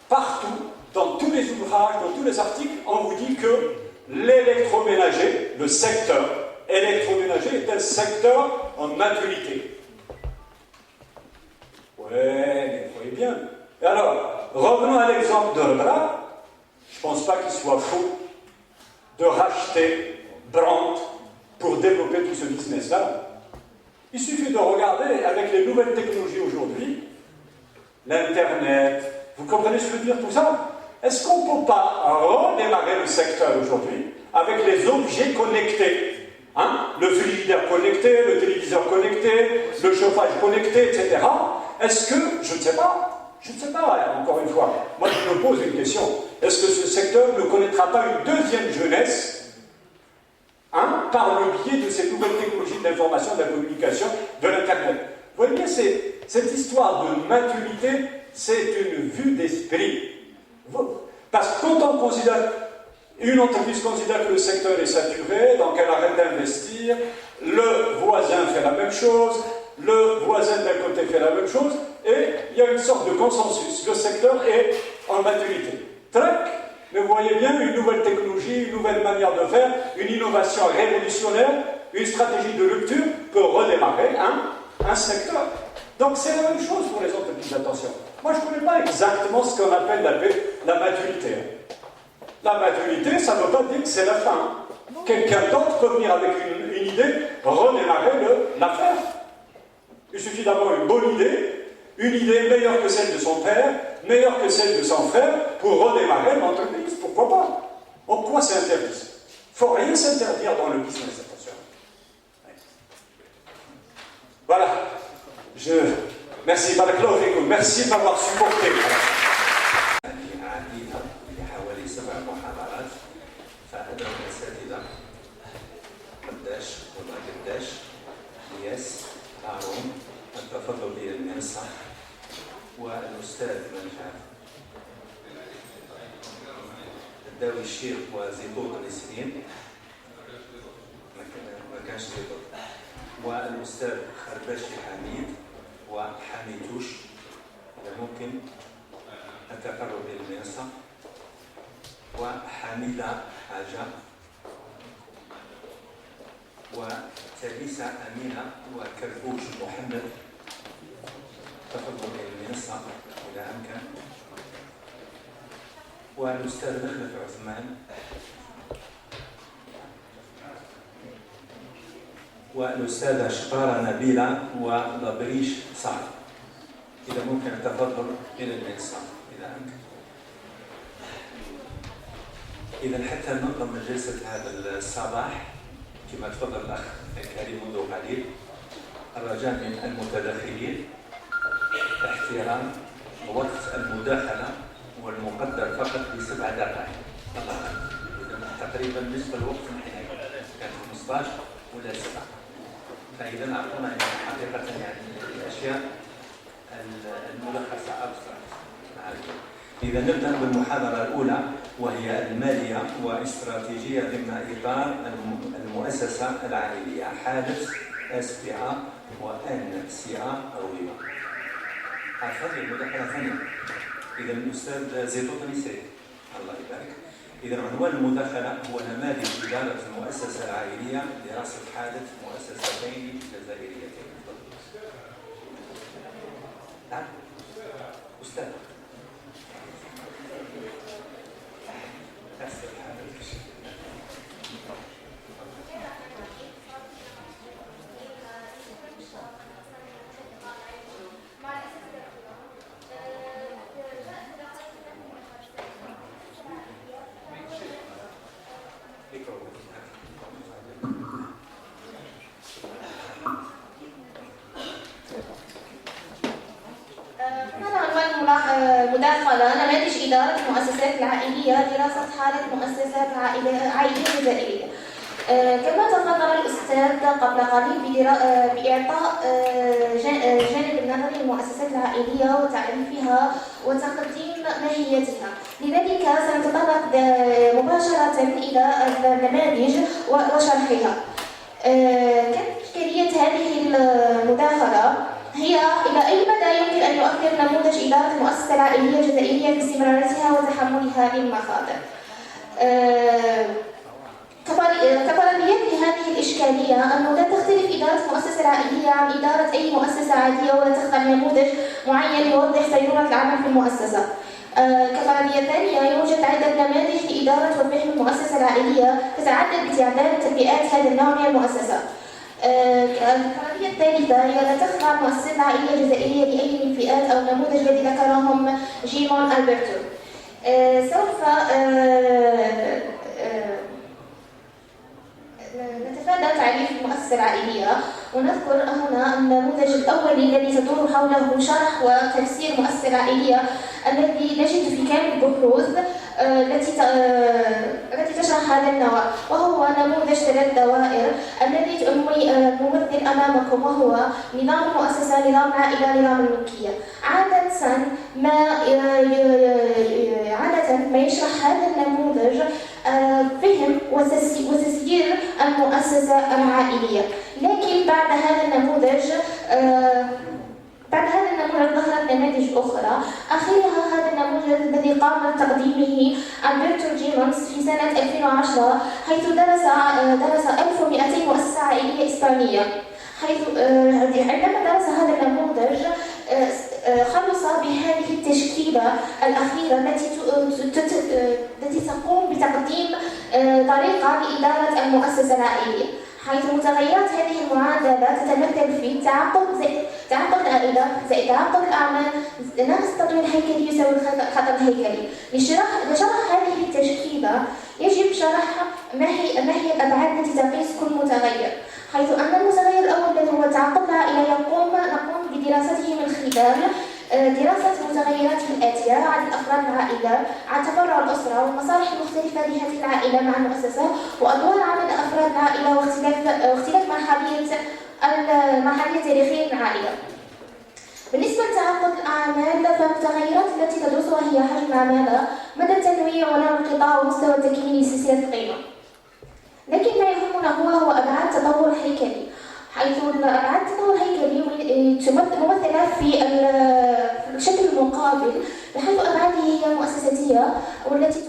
partout, dans tous les ouvrages, dans tous les articles, on vous dit que l'électroménager, le secteur électroménager est un secteur en maturité. Ouais, mais vous voyez bien. Et alors, revenons à l'exemple de Rebra. Je ne pense pas qu'il soit faux de racheter Brandt pour développer tout ce business-là. Il suffit de regarder avec les nouvelles technologies aujourd'hui, l'Internet, vous comprenez ce que je veux dire tout ça? Est-ce qu'on ne peut pas redémarrer le secteur aujourd'hui avec les objets connectés? Le frigidaire connecté, le téléviseur connecté, le chauffage connecté, etc. Est-ce que, je ne sais pas, encore une fois, moi je me pose une question, est-ce que ce secteur ne connaîtra pas une deuxième jeunesse par le biais de ces nouvelles technologies de l'information, de la communication, de l'Internet? Vous voyez bien, cette histoire de maturité, c'est une vue d'esprit. Parce que quand on considère, une entreprise considère que le secteur est saturé, donc elle arrête d'investir, le voisin fait la même chose, le voisin d'un côté fait la même chose, et il y a une sorte de consensus. Le secteur est en maturité. Trac, mais vous voyez bien, une nouvelle technologie, une nouvelle manière de faire, une innovation révolutionnaire, une stratégie de rupture peut redémarrer un secteur. Donc c'est la même chose pour les entreprises, attention. Moi je ne connais pas exactement ce qu'on appelle la maturité. La maturité, ça ne veut pas dire que c'est la fin. Quelqu'un d'autre peut venir avec une idée, redémarrer l'affaire. Il suffit d'avoir une bonne idée, une idée meilleure que celle de son père, meilleure que celle de son frère, pour redémarrer l'entreprise. Pourquoi pas? Pourquoi c'est interdit? Il ne faut rien s'interdire dans le business, attention. Voilà. Merci, merci de m'avoir supporté. التفضل بالمنصة والأستاذ منفعل الداوي الشيخ وزيتون نسرين كانش يضر. والأستاذ خرباشي حميد وحميدوش، إذا ممكن التقرب إلى المنصة، وحميدة حاجة، وتليسة أمينة، وكربوش محمد. تفضلوا إلى المنصة إذا أمكن. والأستاذ مخلف عثمان، والأستاذة شقارة نبيلة، ولبريش سعد. إذا ممكن التفضل إلى المنصة إذا أمكن. إذا حتى ننظم جلسة هذا الصباح كما تفضل الأخ الكريم منذ قليل، الرجاء من المتدخلين احترام وقت المداخلة والمقدر فقط ب7 دقائق. الله أعلم. إذا تقريبا نصف الوقت نحن كان 15 ولا 7. فإذا أعطونا حقيقة يعني الأشياء الملخصة أبسط. إذا نبدأ بالمحاضرة الأولى وهي المالية واستراتيجية ضمن إطار المؤسسة العائلية، حالة SPA وNCA أو غيره. هذه المداخلة ثانية. إذا الأستاذ زيتون نسائي الله يبارك. إذا عنوان المداخلة هو نماذج إدارة المؤسسة العائلية، دراسة حالة مؤسستين جزائريتين. نعم أستاذ. مداخلة نماذج إدارة المؤسسات العائلية، دراسة حالة مؤسسات عائلية جزائرية. كما تفضل الأستاذ قبل قليل بإعطاء جانب النظري للمؤسسات العائلية وتعريفها وتقديم ماهيتها، لذلك سنتطرق مباشرة إلى النماذج وشرحها. كانت إشكالية هذه المداخلة هي إلى أي مدى يمكن أن يؤثر نموذج إدارة المؤسسة العائلية الجزائرية في استمراراتها وتحملها للمخاطر. كفرضيات لهذه الإشكالية أنه لا تختلف إدارة المؤسسة العائلية عن إدارة أي مؤسسة عادية، ولا تخضع نموذج معين يوضح سيرورة العمل في المؤسسة. كفرضية ثانية، يوجد عدة نماذج لإدارة وفهم المؤسسة العائلية تتعدد بتعداد تطبيقات هذا النوع من المؤسسة. الفرضية الثالثة هي لا تخضع المؤسسات العائلية الجزائرية لأي من الفئات أو النموذج الذي ذكرهم جيمون ألبرتو. سوف نتفادى تعريف المؤسسة العائلية ونذكر هنا النموذج الأولي الذي تدور حوله شرح وتفسير المؤسسة العائلية الذي نجد في كامل البحوث التي تشرح هذا النوع، وهو نموذج 3 دوائر الذي نمثل أمامكم، وهو نظام المؤسسة، نظام العائلة، نظام الملكية. عادة ما يشرح هذا النموذج فهم وتسيير المؤسسة العائلية، لكن بعد هذا النموذج ظهرت نماذج أخرى، آخرها هذا النموذج الذي قام بتقديمه ألبرتو جيمونز في سنة 2010، حيث درس 1200 مؤسسة عائلية إسبانية. حيث عندما درس هذا النموذج خلص بهذه التشكيلة الأخيرة التي تقوم بتقديم طريقة لإدارة المؤسسة العائلية، حيث متغيرات هذه المعادلة تتمثل في تعقد العائلة زائد تعقد الأعمال ناقص التطوير الهيكلي يساوي الخطر الهيكلي. لشرح هذه التشكيلة يجب شرح ما هي الأبعاد التي تقيس كل متغير، حيث أن المتغير الأول الذي هو تعقد العائلة نقوم بدراسته من خلال دراسة المتغيرات الآتية: عدد أفراد العائلة، عن تفرع الأسرة والمصالح المختلفة لهذه العائلة مع المؤسسة، وأدوار عدد أفراد العائلة واختلاف مرحلية تاريخية العائلة. بالنسبة لتعقد الأعمال، فالمتغيرات التي تدرسها هي حجم العمالة، مدى التنويع ونوع القطاع ومستوى التكوين لسلسلة القيمة. لكن ما يهمنا هو أبعاد تطور هيكلي، حيث أبعاد التطور الهيكلي ممثلة في الشكل المقابل، بحيث أبعاده هي مؤسساتية والتي